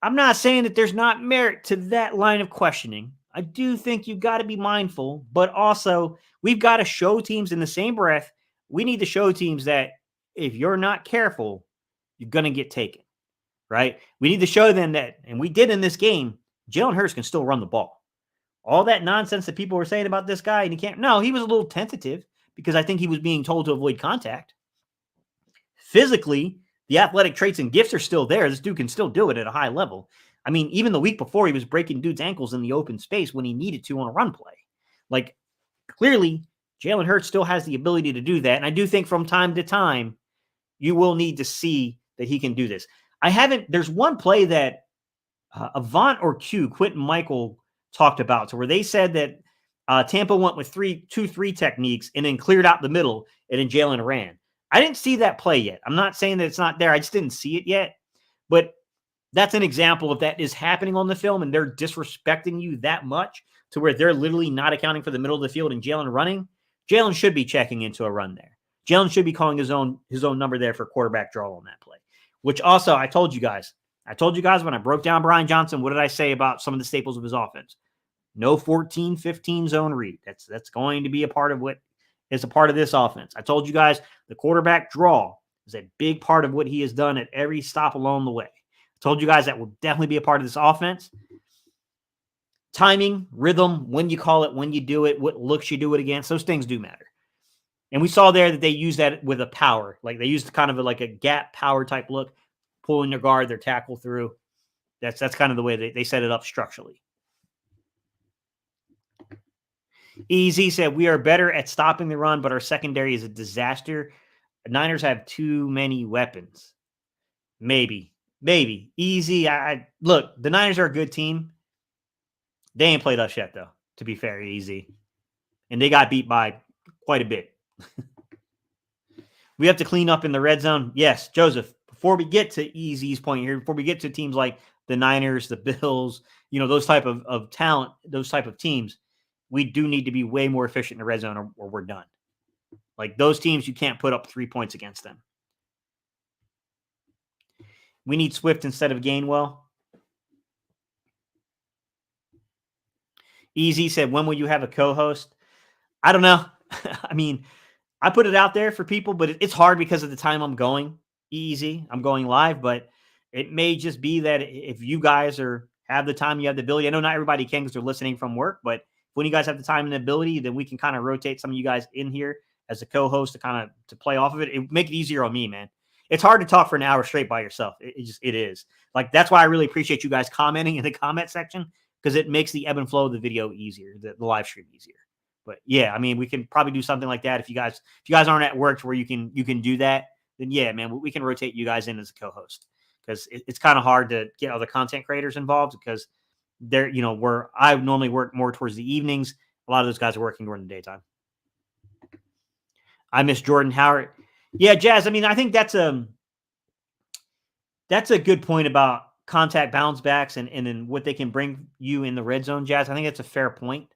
I'm not saying that there's not merit to that line of questioning. I do think you've got to be mindful, but also we've got to show teams in the same breath. We need to show teams that if you're not careful, you're going to get taken, right? We need to show them that, and we did in this game, Jalen Hurts can still run the ball. All that nonsense that people were saying about this guy, and he can't. No, he was a little tentative because I think he was being told to avoid contact. Physically, the athletic traits and gifts are still there. This dude can still do it at a high level. I mean, even the week before, he was breaking dudes' ankles in the open space when he needed to on a run play. Like, clearly, Jalen Hurts still has the ability to do that. And I do think from time to time, you will need to see that he can do this. There's one play that Avant or Quentin Michael talked about, so where they said that Tampa went with 2-3 techniques and then cleared out the middle, and then Jalen ran. I didn't see that play yet. I'm not saying that it's not there. I just didn't see it yet. But that's an example of that is happening on the film, and they're disrespecting you that much to where they're literally not accounting for the middle of the field and Jalen running. Jalen should be checking into a run there. Jalen should be calling his own number there for quarterback draw on that play, which also I told you guys when I broke down Brian Johnson, what did I say about some of the staples of his offense? No 14-15 zone read. That's going to be a part of what is a part of this offense. I told you guys the quarterback draw is a big part of what he has done at every stop along the way. I told you guys that will definitely be a part of this offense. Timing, rhythm, when you call it, when you do it, what looks you do it against, those things do matter. And we saw there that they used that with a power. Like they used kind of like a gap power type look, pulling their guard, their tackle through. That's kind of the way they set it up structurally. Easy said, we are better at stopping the run, but our secondary is a disaster. The Niners have too many weapons. Maybe. Easy. Look, the Niners are a good team. They ain't played us yet, though, to be fair, Easy. And they got beat by quite a bit. We have to clean up in the red zone. Yes, Joseph, before we get to Easy's point here, before we get to teams like the Niners, the Bills, those type of talent, those type of teams, we do need to be way more efficient in the red zone or we're done. Like those teams, you can't put up 3 points against them. We need Swift instead of Gainwell. Easy said, when will you have a co-host? I don't know. I mean, I put it out there for people, but it's hard because of the time I'm going. Easy. I'm going live, but it may just be that if you guys have the time, you have the ability. I know not everybody can because they're listening from work, but when you guys have the time and the ability, then we can kind of rotate some of you guys in here as a co-host to play off of it. It make it easier on me, man. It's hard to talk for an hour straight by yourself. It is. Like, that's why I really appreciate you guys commenting in the comment section, because it makes the ebb and flow of the video easier, the live stream easier. But yeah, I mean, we can probably do something like that. If you guys aren't at work to where you can do that, then yeah, man, we can rotate you guys in as a co-host, because it's kind of hard to get other content creators involved because they're, where I normally work more towards the evenings. A lot of those guys are working during the daytime. I miss Jordan Howard. Yeah, Jazz. I mean, I think that's a good point about contact bounce backs and then what they can bring you in the red zone, Jazz. I think that's a fair point.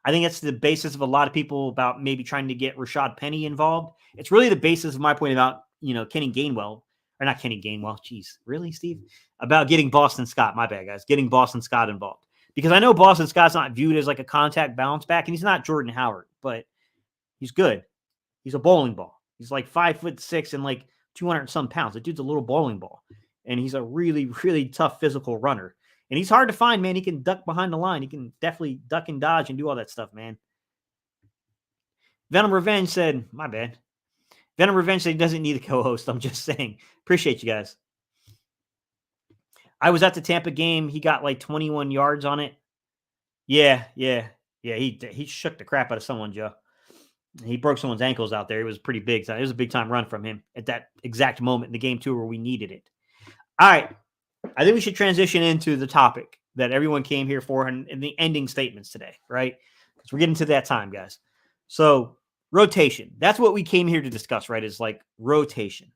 I think that's the basis of a lot of people about maybe trying to get Rashaad Penny involved. It's really the basis of my point about, Kenny Gainwell, or not Kenny Gainwell. Jeez, really, Steve? About getting Boston Scott. My bad, guys. Getting Boston Scott involved. Because I know Boston Scott's not viewed as like a contact bounce back, and he's not Jordan Howard, but he's good. He's a bowling ball. He's like 5'6" and like 200 some pounds. The dude's a little bowling ball. And he's a really, really tough physical runner. And he's hard to find, man. He can duck behind the line. He can definitely duck and dodge and do all that stuff, man. Venom Revenge said, my bad. Venom Revenge said he doesn't need a co-host. I'm just saying. Appreciate you guys. I was at the Tampa game. He got like 21 yards on it. Yeah. He shook the crap out of someone, Joe. He broke someone's ankles out there. It was pretty big. It was a big time run from him at that exact moment in the game too, where we needed it. All right. I think we should transition into the topic that everyone came here for and the ending statements today, right? Because we're getting to that time, guys. So rotation. That's what we came here to discuss, right? Is like rotation.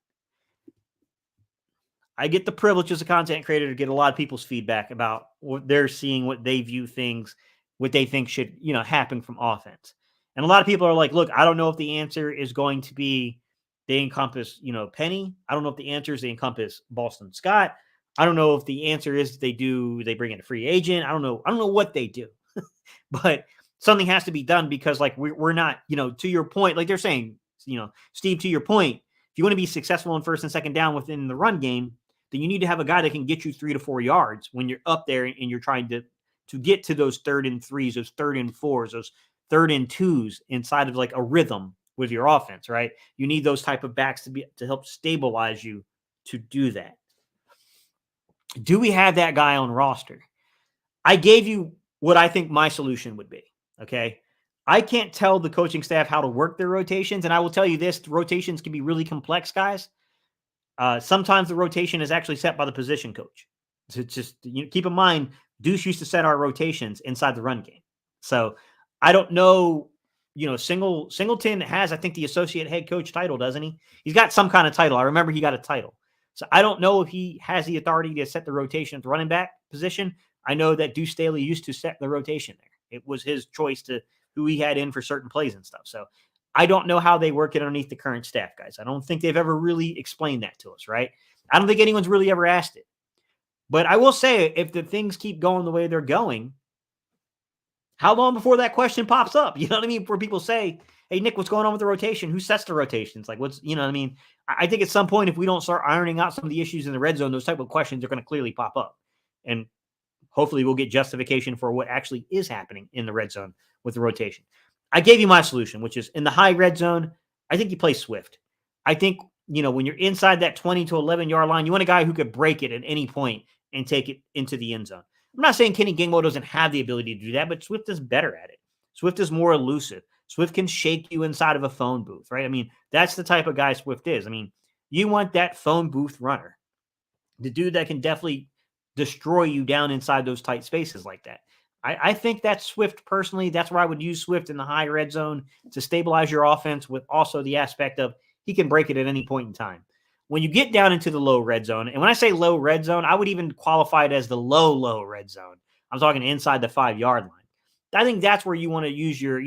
I get the privilege as a content creator to get a lot of people's feedback about what they're seeing, what they view things, what they think should, happen from offense. And a lot of people are like, look, I don't know if the answer is going to be they encompass, Penny. I don't know if the answer is they encompass Boston Scott. I don't know if the answer is they bring in a free agent. I don't know what they do, but something has to be done because like we're not, to your point, like they're saying, Steve, to your point, if you want to be successful in first and second down within the run game, then you need to have a guy that can get you 3 to 4 yards when you're up there and you're trying to get to those 3rd and 3s, those 3rd and 4s, those 3rd and 2s inside of like a rhythm with your offense, right? You need those type of backs to help stabilize you to do that. Do we have that guy on roster? I gave you what I think my solution would be. Okay. I can't tell the coaching staff how to work their rotations. And I will tell you this, rotations can be really complex, guys. Sometimes the rotation is actually set by the position coach. So just keep in mind, Deuce used to set our rotations inside the run game. So I don't know, Singleton has, I think, the associate head coach title, doesn't he? He's got some kind of title. I remember he got a title. So I don't know if he has the authority to set the rotation at the running back position. I know that Deuce Staley used to set the rotation there. It was his choice to who he had in for certain plays and stuff. So I don't know how they work it underneath the current staff, guys. I don't think they've ever really explained that to us, right? I don't think anyone's really ever asked it. But I will say, if the things keep going the way they're going, how long before that question pops up? You know what I mean? Where people say, hey, Nick, what's going on with the rotation? Who sets the rotations? Like, you know what I mean? I think at some point, if we don't start ironing out some of the issues in the red zone, those type of questions are going to clearly pop up. And hopefully we'll get justification for what actually is happening in the red zone with the rotation. I gave you my solution, which is in the high red zone, I think you play Swift. I think, when you're inside that 20 to 11-yard line, you want a guy who could break it at any point and take it into the end zone. I'm not saying Kenny Gainwell doesn't have the ability to do that, but Swift is better at it. Swift is more elusive. Swift can shake you inside of a phone booth, right? I mean, that's the type of guy Swift is. I mean, you want that phone booth runner, the dude that can definitely destroy you down inside those tight spaces like that. I think that's Swift personally. That's where I would use Swift in the high red zone to stabilize your offense, with also the aspect of he can break it at any point in time. When you get down into the low red zone, and when I say low red zone, I would even qualify it as the low red zone. I'm talking inside the 5-yard line. I think that's where you want to use your,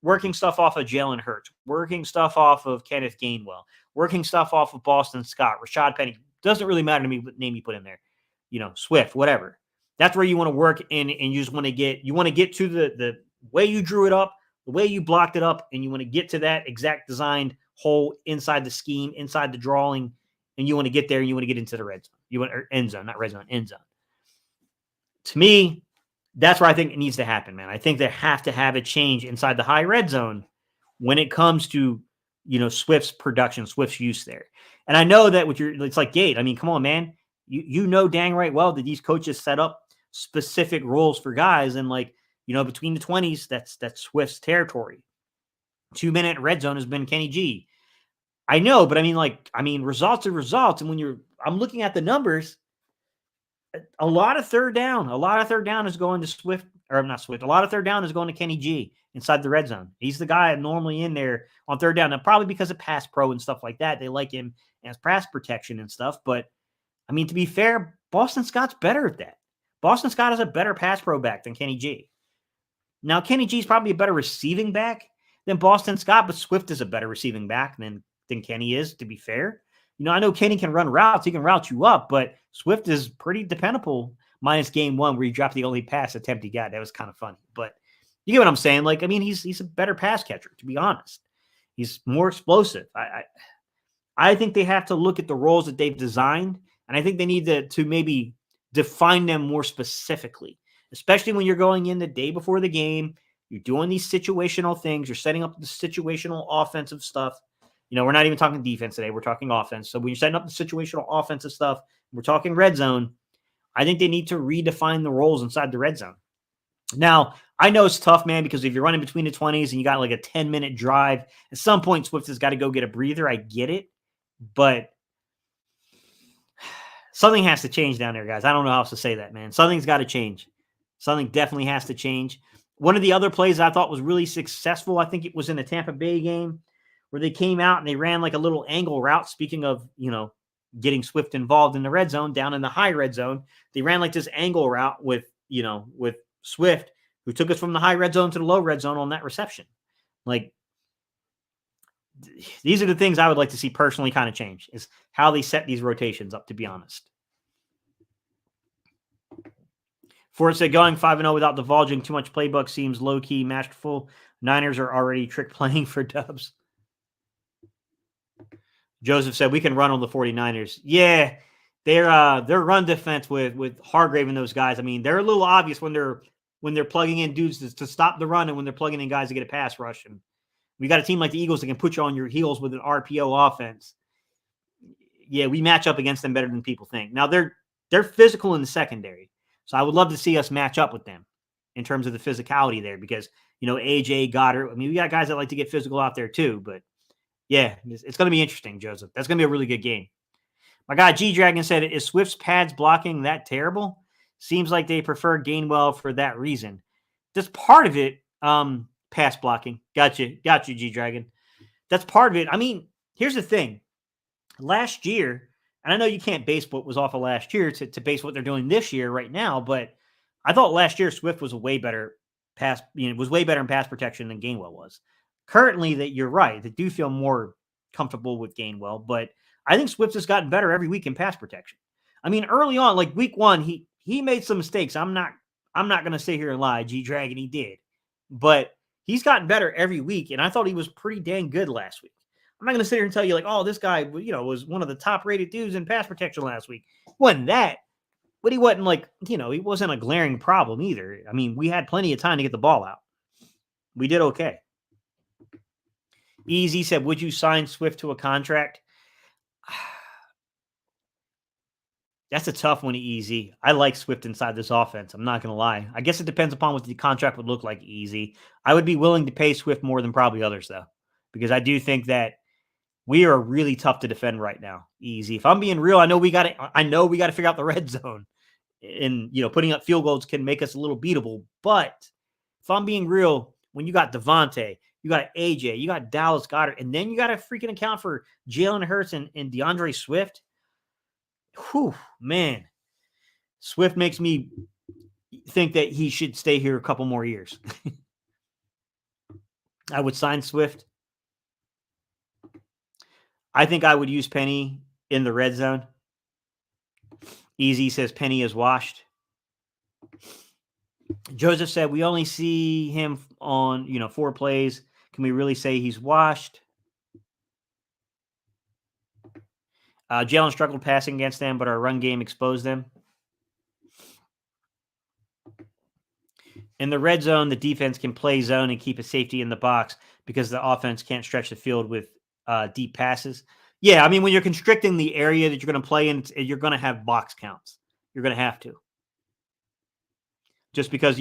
working stuff off of Jalen Hurts, working stuff off of Kenneth Gainwell, working stuff off of Boston Scott, Rashaad Penny. Doesn't really matter to me what name you put in there. Swift, whatever. That's where you want to work in, and you just want to get to the way you drew it up, the way you blocked it up, and you want to get to that exact designed hole inside the scheme, inside the drawing, and you want to get there, and you want to get into the red zone. End zone, not red zone, end zone. To me, that's where I think it needs to happen, man. I think they have to have a change inside the high red zone when it comes to, Swift's production, Swift's use there. And I know that it's like Gate. I mean, come on, man. You know dang right well that these coaches set up specific roles for guys, and between the 20s, that's Swift's territory. 2-minute red zone has been Kenny G. I know, but results are results. And I'm looking at the numbers, a lot of third down is going to Swift, or not Swift. A lot of third down is going to Kenny G inside the red zone. He's the guy normally in there on third down. Now, probably because of pass pro and stuff like that, they like him as pass protection and stuff. But to be fair, Boston Scott's better at that. Boston Scott is a better pass pro back than Kenny G. Now, Kenny G is probably a better receiving back than Boston Scott, but Swift is a better receiving back than Kenny is, to be fair. I know Kenny can run routes. He can route you up, but Swift is pretty dependable, minus game one where he dropped the only pass attempt he got. That was kind of funny. But you get what I'm saying? He's a better pass catcher, to be honest. He's more explosive. I think they have to look at the roles that they've designed, and I think they need to maybe define them more specifically, especially when you're going in the day before the game. You're doing these situational things. You're setting up the situational offensive stuff. We're not even talking defense today. We're talking offense. So when you're setting up the situational offensive stuff, we're talking red zone. I think they need to redefine the roles inside the red zone. Now, I know it's tough, man, because if you're running between the 20s and you got like a 10-minute drive, at some point Swift has got to go get a breather. I get it, but something has to change down there, guys. I don't know how else to say that, man. Something's got to change. Something definitely has to change. One of the other plays I thought was really successful, I think it was in the Tampa Bay game, where they came out and they ran like a little angle route. Speaking of, getting Swift involved in the red zone, down in the high red zone, they ran like this angle route with Swift, who took us from the high red zone to the low red zone on that reception. These are the things I would like to see personally kind of change, is how they set these rotations up, to be honest. Ford said, going 5-0 without divulging too much playbook seems low-key masterful. Niners are already trick playing for dubs. Joseph said, we can run on the 49ers. Yeah, their run defense with Hargrave and those guys, they're a little obvious when they're plugging in dudes to stop the run, and when they're plugging in guys to get a pass rush. And we got a team like the Eagles that can put you on your heels with an RPO offense. yeah, we match up against them better than people think. Now they're physical in the secondary, so I would love to see us match up with them in terms of the physicality there because AJ Goddard. I mean, we got guys that like to get physical out there too, but yeah, it's going to be interesting, Joseph. That's going to be a really good game. My guy G Dragon said, "Is Swift's pads blocking that terrible? Seems like they prefer Gainwell for that reason. That's part of it. Pass blocking. Got you, G Dragon. That's part of it. I mean, here's the thing. Last year, and I know you can't base what was off of last year to base what they're doing this year right now, but I thought last year Swift was a way better was way better in pass protection than Gainwell was. Currently, that you're right. They do feel more comfortable with Gainwell, but I think Swift has gotten better every week in pass protection. I mean, early on, like week one, he made some mistakes. I'm not going to sit here and lie. G Dragon, he did, but he's gotten better every week, and I thought he was pretty dang good last week. I'm not going to sit here and tell you like, oh, this guy, was one of the top rated dudes in pass protection last week. Wasn't that, but he wasn't like, he wasn't a glaring problem either. I mean, we had plenty of time to get the ball out. We did okay. Easy said, would you sign Swift to a contract? That's a tough one, Easy. I like Swift inside this offense. I'm not going to lie. I guess it depends upon what the contract would look like, Easy. I would be willing to pay Swift more than probably others, though, because I do think that we are really tough to defend right now, Easy. If I'm being real, I know we got to figure out the red zone, and putting up field goals can make us a little beatable. But if I'm being real, when you got Devontae, you got AJ, you got Dallas Goedert, and then you got to freaking account for Jalen Hurts and DeAndre Swift. Whew, man. Swift makes me think that he should stay here a couple more years. I would sign Swift. I think I would use Penny in the red zone. Easy says Penny is washed. Joseph said we only see him on 4 plays. Can we really say he's washed? Jalen struggled passing against them, but our run game exposed them. In the red zone, the defense can play zone and keep a safety in the box because the offense can't stretch the field with deep passes. Yeah, I mean, when you're constricting the area that you're going to play in, you're going to have box counts. You're going to have to. Just because,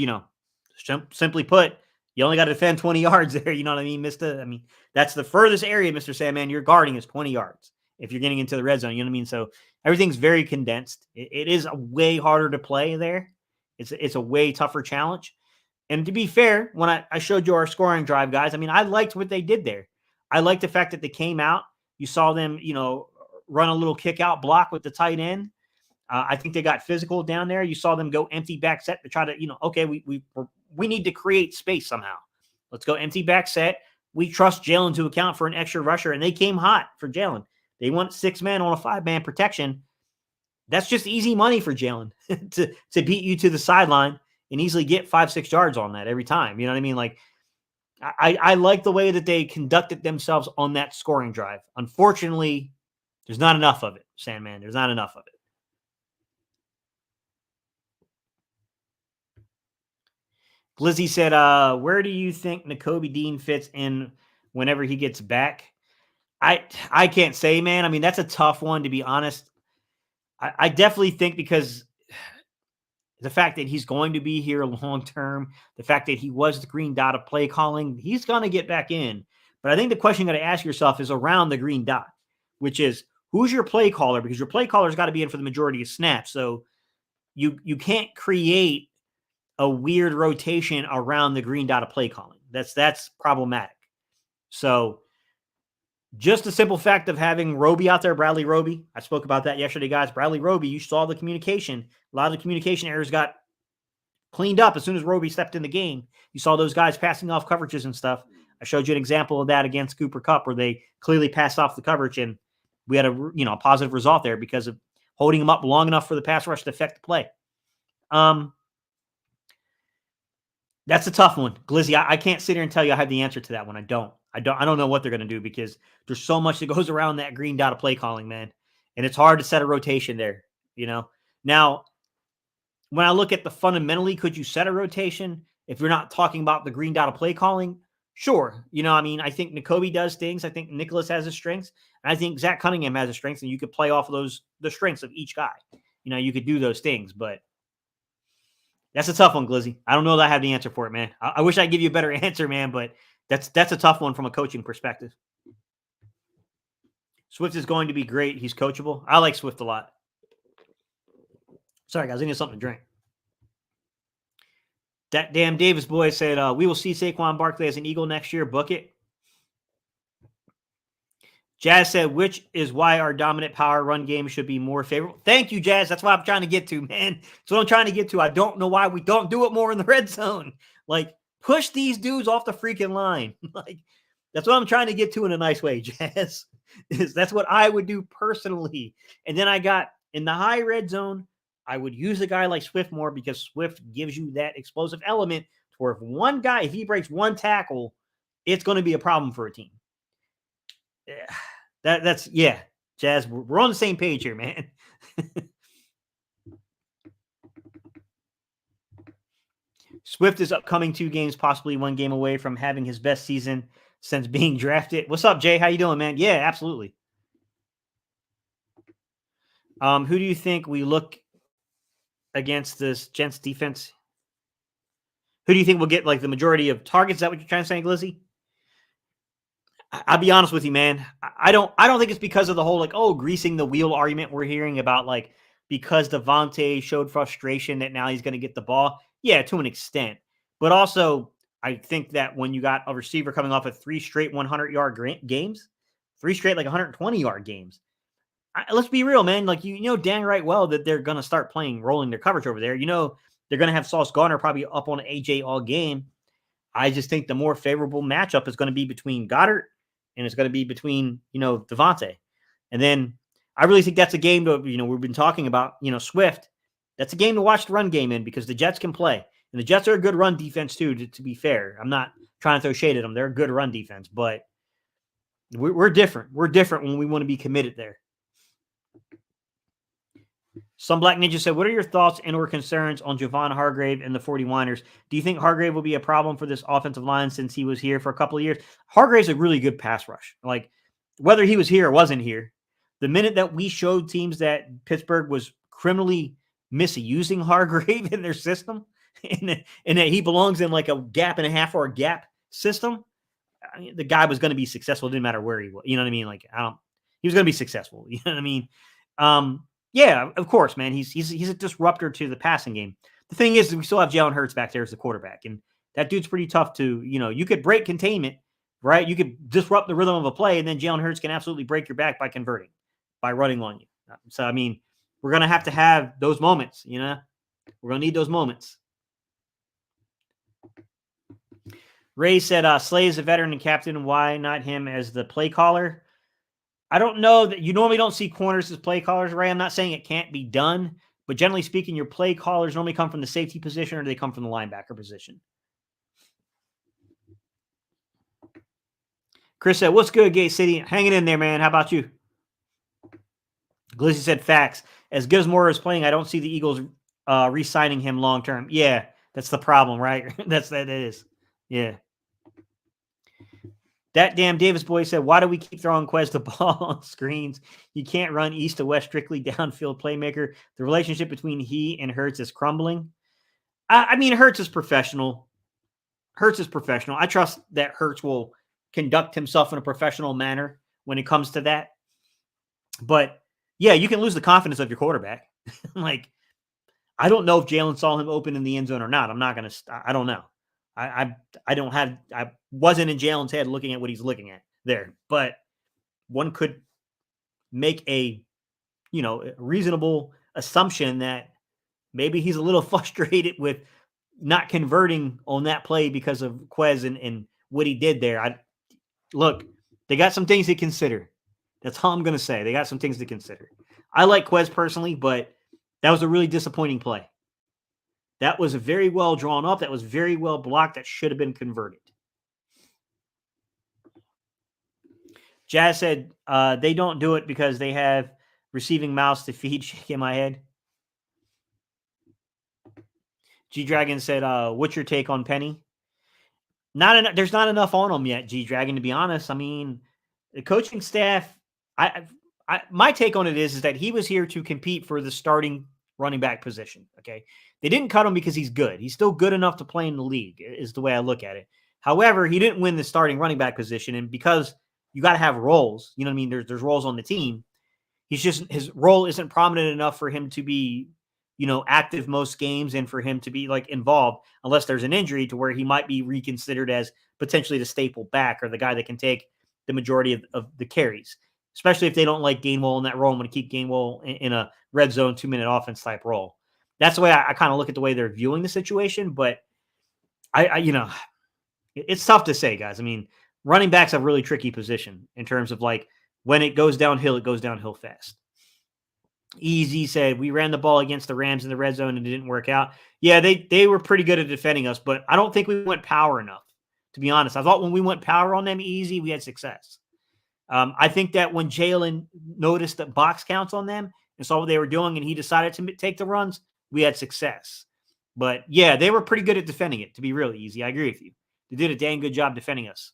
simply put, you only got to defend 20 yards there. You know what I mean, Mister? I mean, that's the furthest area, Mr. Sandman, you're guarding is 20 yards if you're getting into the red zone. You know what I mean? So everything's very condensed. It is a way harder to play there. It's a way tougher challenge. And to be fair, when I showed you our scoring drive, guys, I mean, I liked what they did there. I liked the fact that they came out. You saw them, run a little kick out block with the tight end. I think they got physical down there. You saw them go empty back set to try to, okay, we need to create space somehow. Let's go empty back set. We trust Jalen to account for an extra rusher, and they came hot for Jalen. They want 6 men on a 5-man protection. That's just easy money for Jalen to beat you to the sideline and easily get 5-6 yards on that every time. You know what I mean? Like, I like the way that they conducted themselves on that scoring drive. Unfortunately, there's not enough of it, Sandman. There's not enough of it. Glizzy said, where do you think Nakobe Dean fits in whenever he gets back? I can't say, man. I mean, that's a tough one, to be honest. I definitely think because the fact that he's going to be here long-term, the fact that he was the green dot of play calling, he's going to get back in. But I think the question you got to ask yourself is around the green dot, which is who's your play caller? Because your play caller's got to be in for the majority of snaps. So you can't create a weird rotation around the green dot of play calling. That's problematic. So just the simple fact of having Roby out there, Bradley Roby, I spoke about that yesterday, guys. Bradley Roby, you saw the communication. A lot of the communication errors got cleaned up as soon as Roby stepped in the game. You saw those guys passing off coverages and stuff. I showed you an example of that against Cooper Kupp where they clearly passed off the coverage, and we had a positive result there because of holding him up long enough for the pass rush to affect the play. That's a tough one. Glizzy, I can't sit here and tell you I have the answer to that one. I don't know what they're going to do because there's so much that goes around that green dot of play calling, man. And it's hard to set a rotation there, Now, when I look at the fundamentally, could you set a rotation if you're not talking about the green dot of play calling? Sure. I mean, I think N'Kobe does things. I think Nicholas has his strengths. And I think Zach Cunningham has his strengths, and you could play off of the strengths of each guy. You could do those things, but that's a tough one, Glizzy. I don't know that I have the answer for it, man. I wish I'd give you a better answer, man, but that's a tough one from a coaching perspective. Swift is going to be great. He's coachable. I like Swift a lot. Sorry, guys. I need something to drink. That damn Davis boy said, we will see Saquon Barkley as an Eagle next year. Book it. Jazz said, which is why our dominant power run game should be more favorable. Thank you, Jazz. That's what I'm trying to get to, man. That's what I'm trying to get to. I don't know why we don't do it more in the red zone. Like, push these dudes off the freaking line. Like, that's what I'm trying to get to in a nice way, Jazz. That's what I would do personally. And then I got in the high red zone, I would use a guy like Swift more because Swift gives you that explosive element to where if he breaks one tackle, it's going to be a problem for a team. That's Jazz. We're on the same page here, man. Swift is upcoming 2 games, possibly 1 game away from having his best season since being drafted. What's up, Jay? How you doing, man? Yeah, absolutely. Who do you think we look against this Gents defense? Who do you think will get like the majority of targets? Is that what you're trying to say, Glizzy? I'll be honest with you, man. I don't think it's because of the whole greasing the wheel argument we're hearing about, like, because Devontae showed frustration that now he's going to get the ball. Yeah, to an extent. But also, I think that when you got a receiver coming off of 3 straight 100-yard games, 3 straight like 120-yard games, let's be real, man. Like, you know dang right well that they're going to start rolling their coverage over there. They're going to have Sauce Gardner probably up on AJ all game. I just think the more favorable matchup is going to be between Goddard and it's going to be between, Devontae. And then I really think that's a game to, we've been talking about, Swift. That's a game to watch the run game in because the Jets can play. And the Jets are a good run defense too, to be fair. I'm not trying to throw shade at them. They're a good run defense, but we're different. We're different when we want to be committed there. Some Black Ninja said, what are your thoughts and or concerns on Javon Hargrave and the 49ers? Do you think Hargrave will be a problem for this offensive line since he was here for a couple of years? Hargrave's a really good pass rush. Like, whether he was here or wasn't here, the minute that we showed teams that Pittsburgh was criminally misusing Hargrave in their system and that he belongs in like a gap and a half or a gap system, the guy was going to be successful. It didn't matter where he was. You know what I mean? Like, he was going to be successful. You know what I mean? Yeah, of course, man. He's a disruptor to the passing game. The thing is, we still have Jalen Hurts back there as the quarterback, and that dude's pretty tough to, you could break containment, right? You could disrupt the rhythm of a play, and then Jalen Hurts can absolutely break your back by converting, by running on you. So, I mean, we're going to have those moments, We're going to need those moments. Ray said, Slay is a veteran and captain. Why not him as the play caller? I don't know that you normally don't see corners as play callers, Ray. I'm not saying it can't be done, but generally speaking, your play callers normally come from the safety position or they come from the linebacker position. Chris said, what's good, Gate City? Hanging in there, man. How about you? Glizzy said, facts. As good as Moore is playing, I don't see the Eagles re-signing him long-term. Yeah, that's the problem, right? That is. Yeah. That damn Davis boy said, why do we keep throwing Quez the ball on screens? You can't run east to west, strictly downfield playmaker. The relationship between he and Hurts is crumbling. I mean, Hurts is professional. I trust that Hurts will conduct himself in a professional manner when it comes to that. But, yeah, you can lose the confidence of your quarterback. Like, I don't know if Jalen saw him open in the end zone or not. I don't know. I wasn't in Jalen's head looking at what he's looking at there, but one could make a reasonable assumption that maybe he's a little frustrated with not converting on that play because of Quez and what he did there. Look, they got some things to consider. That's all I'm going to say. They got some things to consider. I like Quez personally, but that was a really disappointing play. That was very well drawn up. That was very well blocked. That should have been converted. Jazz said they don't do it because they have receiving mouths to feed. Shaking my head. G-Dragon said, what's your take on Penny? There's not enough on him yet, G Dragon, to be honest. I mean, the coaching staff, my take on it is that he was here to compete for the starting running back position. Okay. They didn't cut him because he's good. He's still good enough to play in the league, is the way I look at it. However, he didn't win the starting running back position. And because you got to have roles, you know what I mean? There's roles on the team. His role isn't prominent enough for him to be, active most games and for him to be like involved unless there's an injury to where he might be reconsidered as potentially the staple back or the guy that can take the majority of the carries, especially if they don't like Gainwell in that role. I'm going to keep Gainwell in a red zone 2-minute offense type role. That's the way I kind of look at the way they're viewing the situation. But it's tough to say, guys. I mean, running back's a really tricky position in terms of like when it goes downhill fast. Easy said, we ran the ball against the Rams in the red zone and it didn't work out. Yeah, they were pretty good at defending us, but I don't think we went power enough, to be honest. I thought when we went power on them easy, we had success. I think that when Jalen noticed the box counts on them and saw what they were doing and he decided to take the runs, we had success. But yeah, they were pretty good at defending it, to be really easy. I agree with you. They did a dang good job defending us.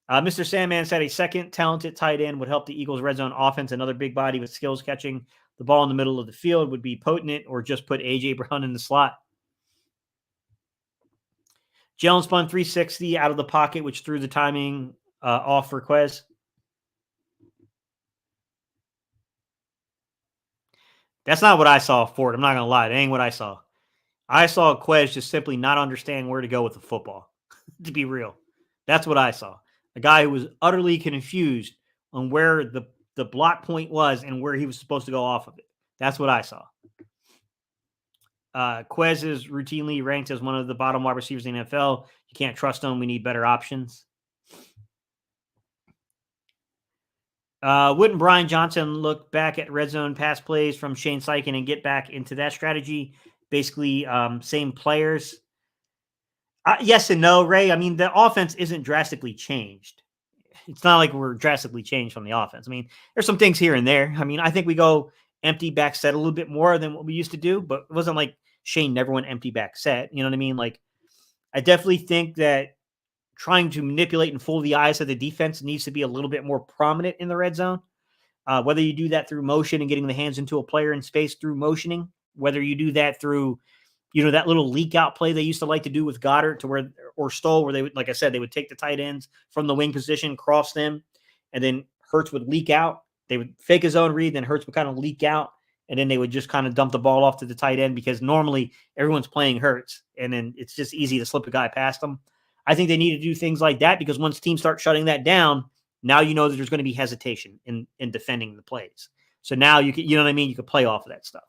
Mr. Sandman said a second talented tight end would help the Eagles' red zone offense. Another big body with skills catching the ball in the middle of the field would be potent, or just put A.J. Brown in the slot. Jalen spun 360 out of the pocket, which threw the timing off for Quez. That's not what I saw, Ford. I'm not going to lie. That ain't what I saw. I saw Quez just simply not understand where to go with the football, to be real. That's what I saw. A guy who was utterly confused on where the block point was and where he was supposed to go off of it. That's what I saw. Quez is routinely ranked as one of the bottom wide receivers in the NFL. You can't trust him. We need better options. Wouldn't Brian Johnson look back at red zone pass plays from Shane Steichen and get back into that strategy? Basically, same players. Yes and no, Ray. I mean, the offense isn't drastically changed. It's not like we're drastically changed from the offense. I mean, there's some things here and there. I mean, I think we go empty back set a little bit more than what we used to do, but it wasn't like Shane never went empty back set. You know what I mean? Like, I definitely think that trying to manipulate and fool the eyes of the defense needs to be a little bit more prominent in the red zone. Whether you do that through motion and getting the hands into a player in space through motioning, whether you do that through, that little leak out play they used to like to do with Goddard or Stoll, where they would, like I said, they would take the tight ends from the wing position, cross them, and then Hurts would leak out. They would fake his own read, then Hurts would kind of leak out, and then they would just kind of dump the ball off to the tight end because normally everyone's playing Hurts, and then it's just easy to slip a guy past them. I think they need to do things like that because once teams start shutting that down, now you know that there's going to be hesitation in defending the plays. So now you can, you know what I mean? You can play off of that stuff.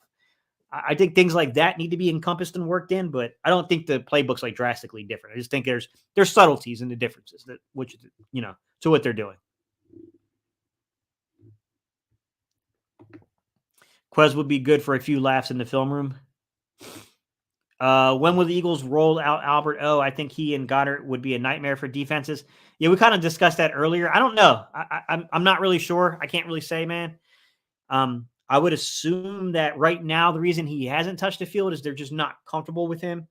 I think things like that need to be encompassed and worked in, but I don't think the playbook's like drastically different. I just think there's subtleties in the differences to what they're doing. Quez would be good for a few laughs in the film room. When will the Eagles roll out Albert O? I think he and Goddard would be a nightmare for defenses. Yeah, we kind of discussed that earlier. I don't know. I'm not really sure. I can't really say, man. I would assume that right now the reason he hasn't touched the field is they're just not comfortable with him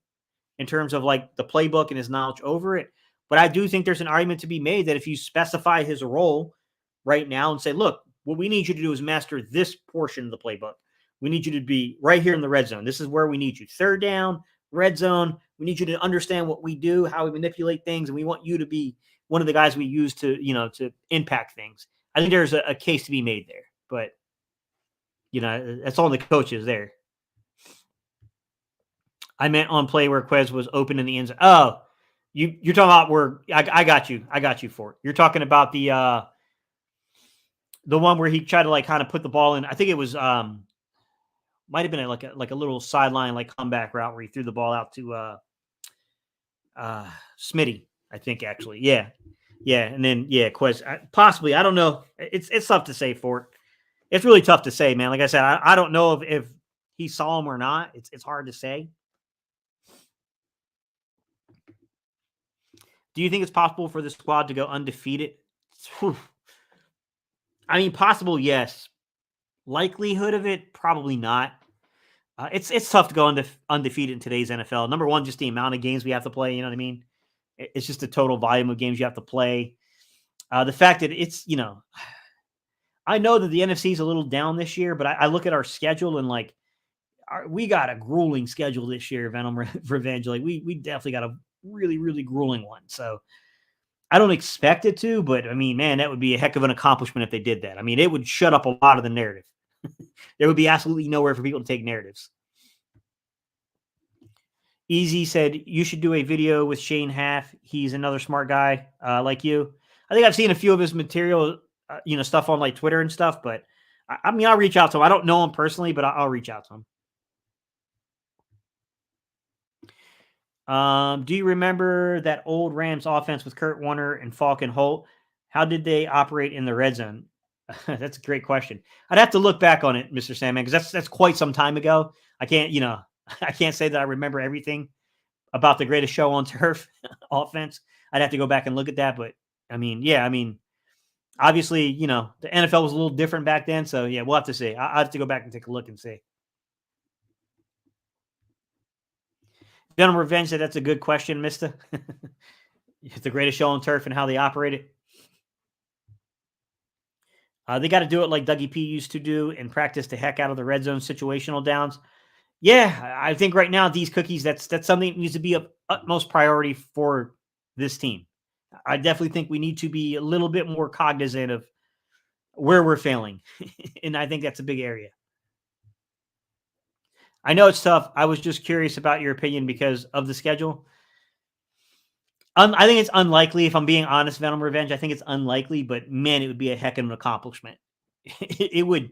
in terms of like the playbook and his knowledge over it. But I do think there's an argument to be made that if you specify his role right now and say, look, what we need you to do is master this portion of the playbook. We need you to be right here in the red zone. This is where we need you. Third down, red zone. We need you to understand what we do, how we manipulate things, and we want you to be one of the guys we use to impact things. I think there's a case to be made there, but that's all the coaches there. I meant on play where Quez was open in the end zone. Oh, you're talking about where I got you for it. You're talking about the one where he tried to like kind of put the ball in. I think it was might have been like a little sideline like comeback route where he threw the ball out to Smitty. I think actually, yeah, and then Quez possibly. I don't know. It's tough to say for it. It's really tough to say, man. Like I said, I don't know if he saw him or not. It's hard to say. Do you think it's possible for the squad to go undefeated? Whew. I mean, possible, yes. Likelihood of it, probably not. It's tough to go undefeated in today's NFL. Number one, just the amount of games we have to play. You know what I mean? It's just the total volume of games you have to play. The fact that it's, I know that the NFC is a little down this year, but I look at our schedule and like we got a grueling schedule this year, Venom Revenge. Like we definitely got a really, really grueling one. So I don't expect it to, but I mean, man, that would be a heck of an accomplishment if they did that. I mean, it would shut up a lot of the narrative. There would be absolutely nowhere for people to take narratives. Easy said, you should do a video with Shane Half. He's another smart guy like you. I think I've seen a few of his material, stuff on like Twitter and stuff, but I mean, I'll reach out to him. I don't know him personally, but I'll reach out to him. Do you remember that old Rams offense with Kurt Warner and Falcon Holt? How did they operate in the red zone? That's a great question. I'd have to look back on it, Mr. Sandman, because that's quite some time ago. I can't, I can't say that I remember everything about the greatest show on turf offense. I'd have to go back and look at that. But I mean, obviously, the NFL was a little different back then. So yeah, we'll have to see. I'll have to go back and take a look and see. Venom Revenge said that's a good question, Mister. The greatest show on turf and how they operate it. They got to do it like Dougie P used to do and practice the heck out of the red zone situational downs. Yeah, I think right now these cookies, that's something that needs to be of utmost priority for this team. I definitely think we need to be a little bit more cognizant of where we're failing. And I think that's a big area. I know it's tough. I was just curious about your opinion because of the schedule. I think it's unlikely, if I'm being honest, Venom Revenge. I think it's unlikely, but man, it would be a heck of an accomplishment. It would.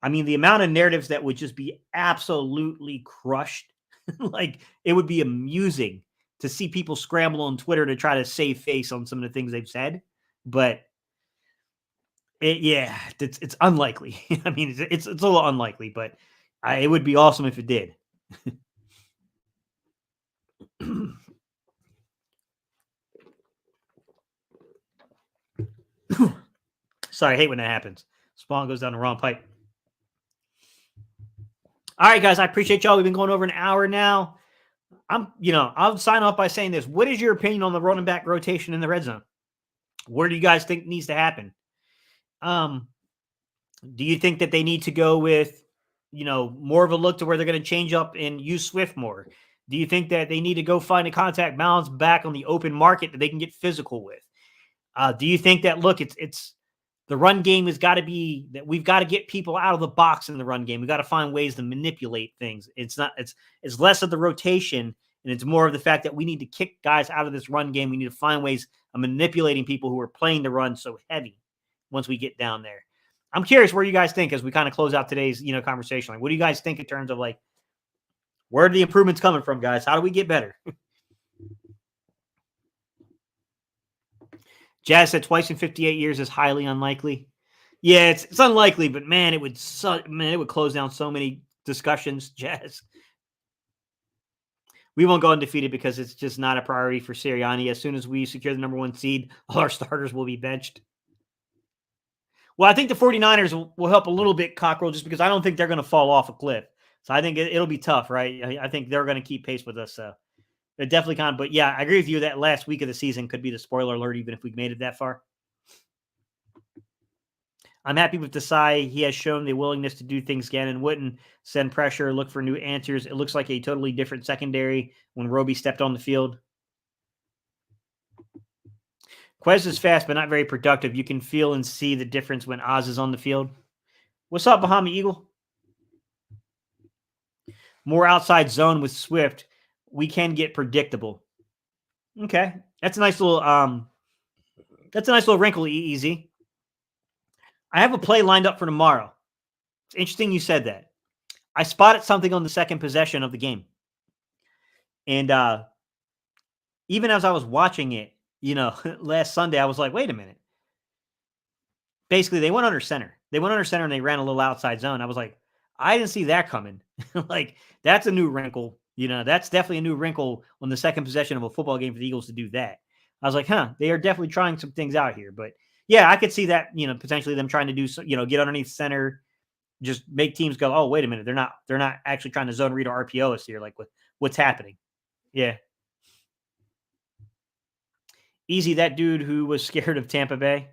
I mean, the amount of narratives that would just be absolutely crushed, like it would be amusing to see people scramble on Twitter to try to save face on some of the things they've said. But it's unlikely. I mean, it's a little unlikely, but it would be awesome if it did. Sorry, I hate when that happens. Spawn goes down the wrong pipe. All right, guys, I appreciate y'all. We've been going over an hour now. I'll sign off by saying this. What is your opinion on the running back rotation in the red zone? Where do you guys think needs to happen? Do you think that they need to go with, more of a look to where they're going to change up and use Swift more? Do you think that they need to go find a contact balance back on the open market that they can get physical with? Do you think that, look, it's the run game has got to be that we've got to get people out of the box in the run game. We've got to find ways to manipulate things. It's less of the rotation and it's more of the fact that we need to kick guys out of this run game. We need to find ways of manipulating people who are playing the run so heavy once we get down there. I'm curious where you guys think as we kind of close out today's, conversation. Like, what do you guys think in terms of like, where are the improvements coming from, guys? How do we get better? Jazz said twice in 58 years is highly unlikely. Yeah, it's unlikely, but man, it would close down so many discussions, Jazz. We won't go undefeated because it's just not a priority for Sirianni. As soon as we secure the number 1 seed, all our starters will be benched. Well, I think the 49ers will help a little bit, Cockrell, just because I don't think they're going to fall off a cliff. So I think it'll be tough, right? I think they're going to keep pace with us. So they're definitely kind of, but yeah, I agree with you that last week of the season could be the spoiler alert, even if we made it that far. I'm happy with Desai. He has shown the willingness to do things again and wouldn't send pressure, look for new answers. It looks like a totally different secondary when Roby stepped on the field. Quez is fast, but not very productive. You can feel and see the difference when Oz is on the field. What's up, Bahama Eagle? More outside zone with Swift. We can get predictable. Okay. That's a nice little wrinkle, easy. I have a play lined up for tomorrow. It's interesting you said that. I spotted something on the second possession of the game. And even as I was watching it, last Sunday, I was like, wait a minute. Basically, they went under center. And they ran a little outside zone. I was like, I didn't see that coming. Like, that's a new wrinkle. That's definitely a new wrinkle on the second possession of a football game for the Eagles to do that. I was like, they are definitely trying some things out here. But yeah, I could see that, potentially them trying to do, get underneath center just make teams go, oh, wait a minute. They're not actually trying to zone read or RPO us here. Like what's happening? Yeah. Easy, that dude who was scared of Tampa Bay.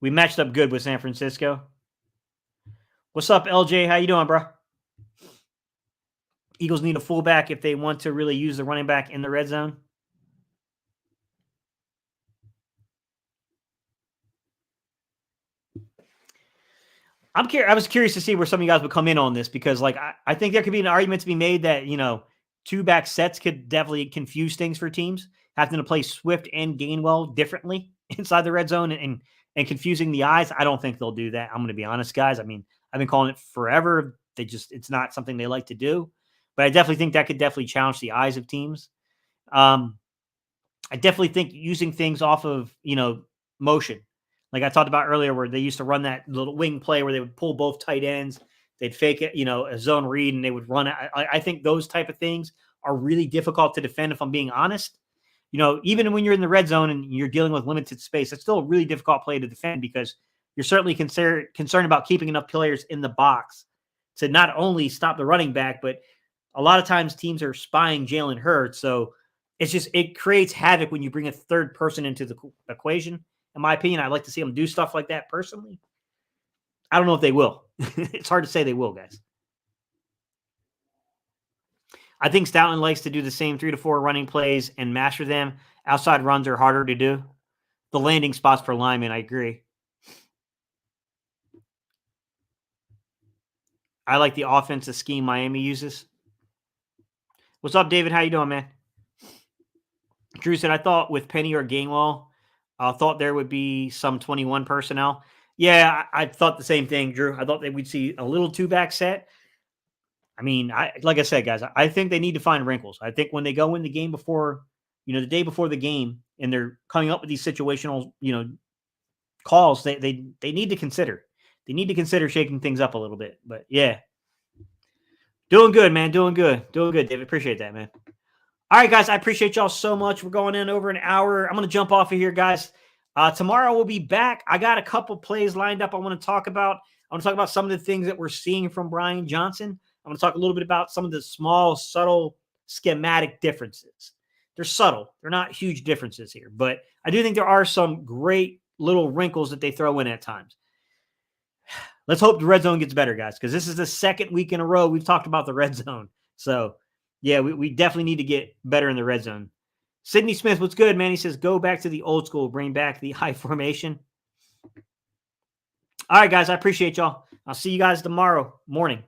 We matched up good with San Francisco. What's up, LJ? How you doing, bro? Eagles need a fullback if they want to really use the running back in the red zone. I was curious to see where some of you guys would come in on this because, like, I think there could be an argument to be made that, you know, 2-back sets could definitely confuse things for teams, having to play Swift and Gainwell differently inside the red zone and confusing the eyes. I don't think they'll do that. I'm going to be honest, guys. I mean, I've been calling it forever. It's not something they like to do, but I definitely think that could definitely challenge the eyes of teams. I definitely think using things off of, you know, motion. Like I talked about earlier, where they used to run that little wing play where they would pull both tight ends, they'd fake it, you know, a zone read, and they would run it. I think those type of things are really difficult to defend, if I'm being honest. You know, even when you're in the red zone and you're dealing with limited space, it's still a really difficult play to defend because you're certainly concerned about keeping enough players in the box to not only stop the running back, but a lot of times teams are spying Jalen Hurts. So it creates havoc when you bring a third person into the equation. In my opinion, I'd like to see them do stuff like that personally. I don't know if they will. It's hard to say they will, guys. I think Stoutland likes to do the same 3 to 4 running plays and master them. Outside runs are harder to do. The landing spots for linemen, I agree. I like the offensive scheme Miami uses. What's up, David? How you doing, man? Drew said, I thought with Penny or Gainwell, I thought there would be some 21 personnel. Yeah, I thought the same thing, Drew. I thought that we'd see a little 2-back set. I mean, like I said, guys, I think they need to find wrinkles. I think when they go in the game before, you know, the day before the game, and they're coming up with these situational, you know, calls, they need to consider. They need to consider shaking things up a little bit. But yeah, doing good, man. Doing good, David. Appreciate that, man. All right, guys, I appreciate y'all so much. We're going in over an hour. I'm going to jump off of here, guys. Tomorrow we'll be back. I got a couple plays lined up I want to talk about. I want to talk about some of the things that we're seeing from Brian Johnson. I'm going to talk a little bit about some of the small, subtle, schematic differences. They're subtle. They're not huge differences here, but I do think there are some great little wrinkles that they throw in at times. Let's hope the red zone gets better, guys, because this is the second week in a row we've talked about the red zone. So, yeah, we definitely need to get better in the red zone. Sidney Smith, what's good, man? He says, go back to the old school, bring back the high formation. All right, guys, I appreciate y'all. I'll see you guys tomorrow morning.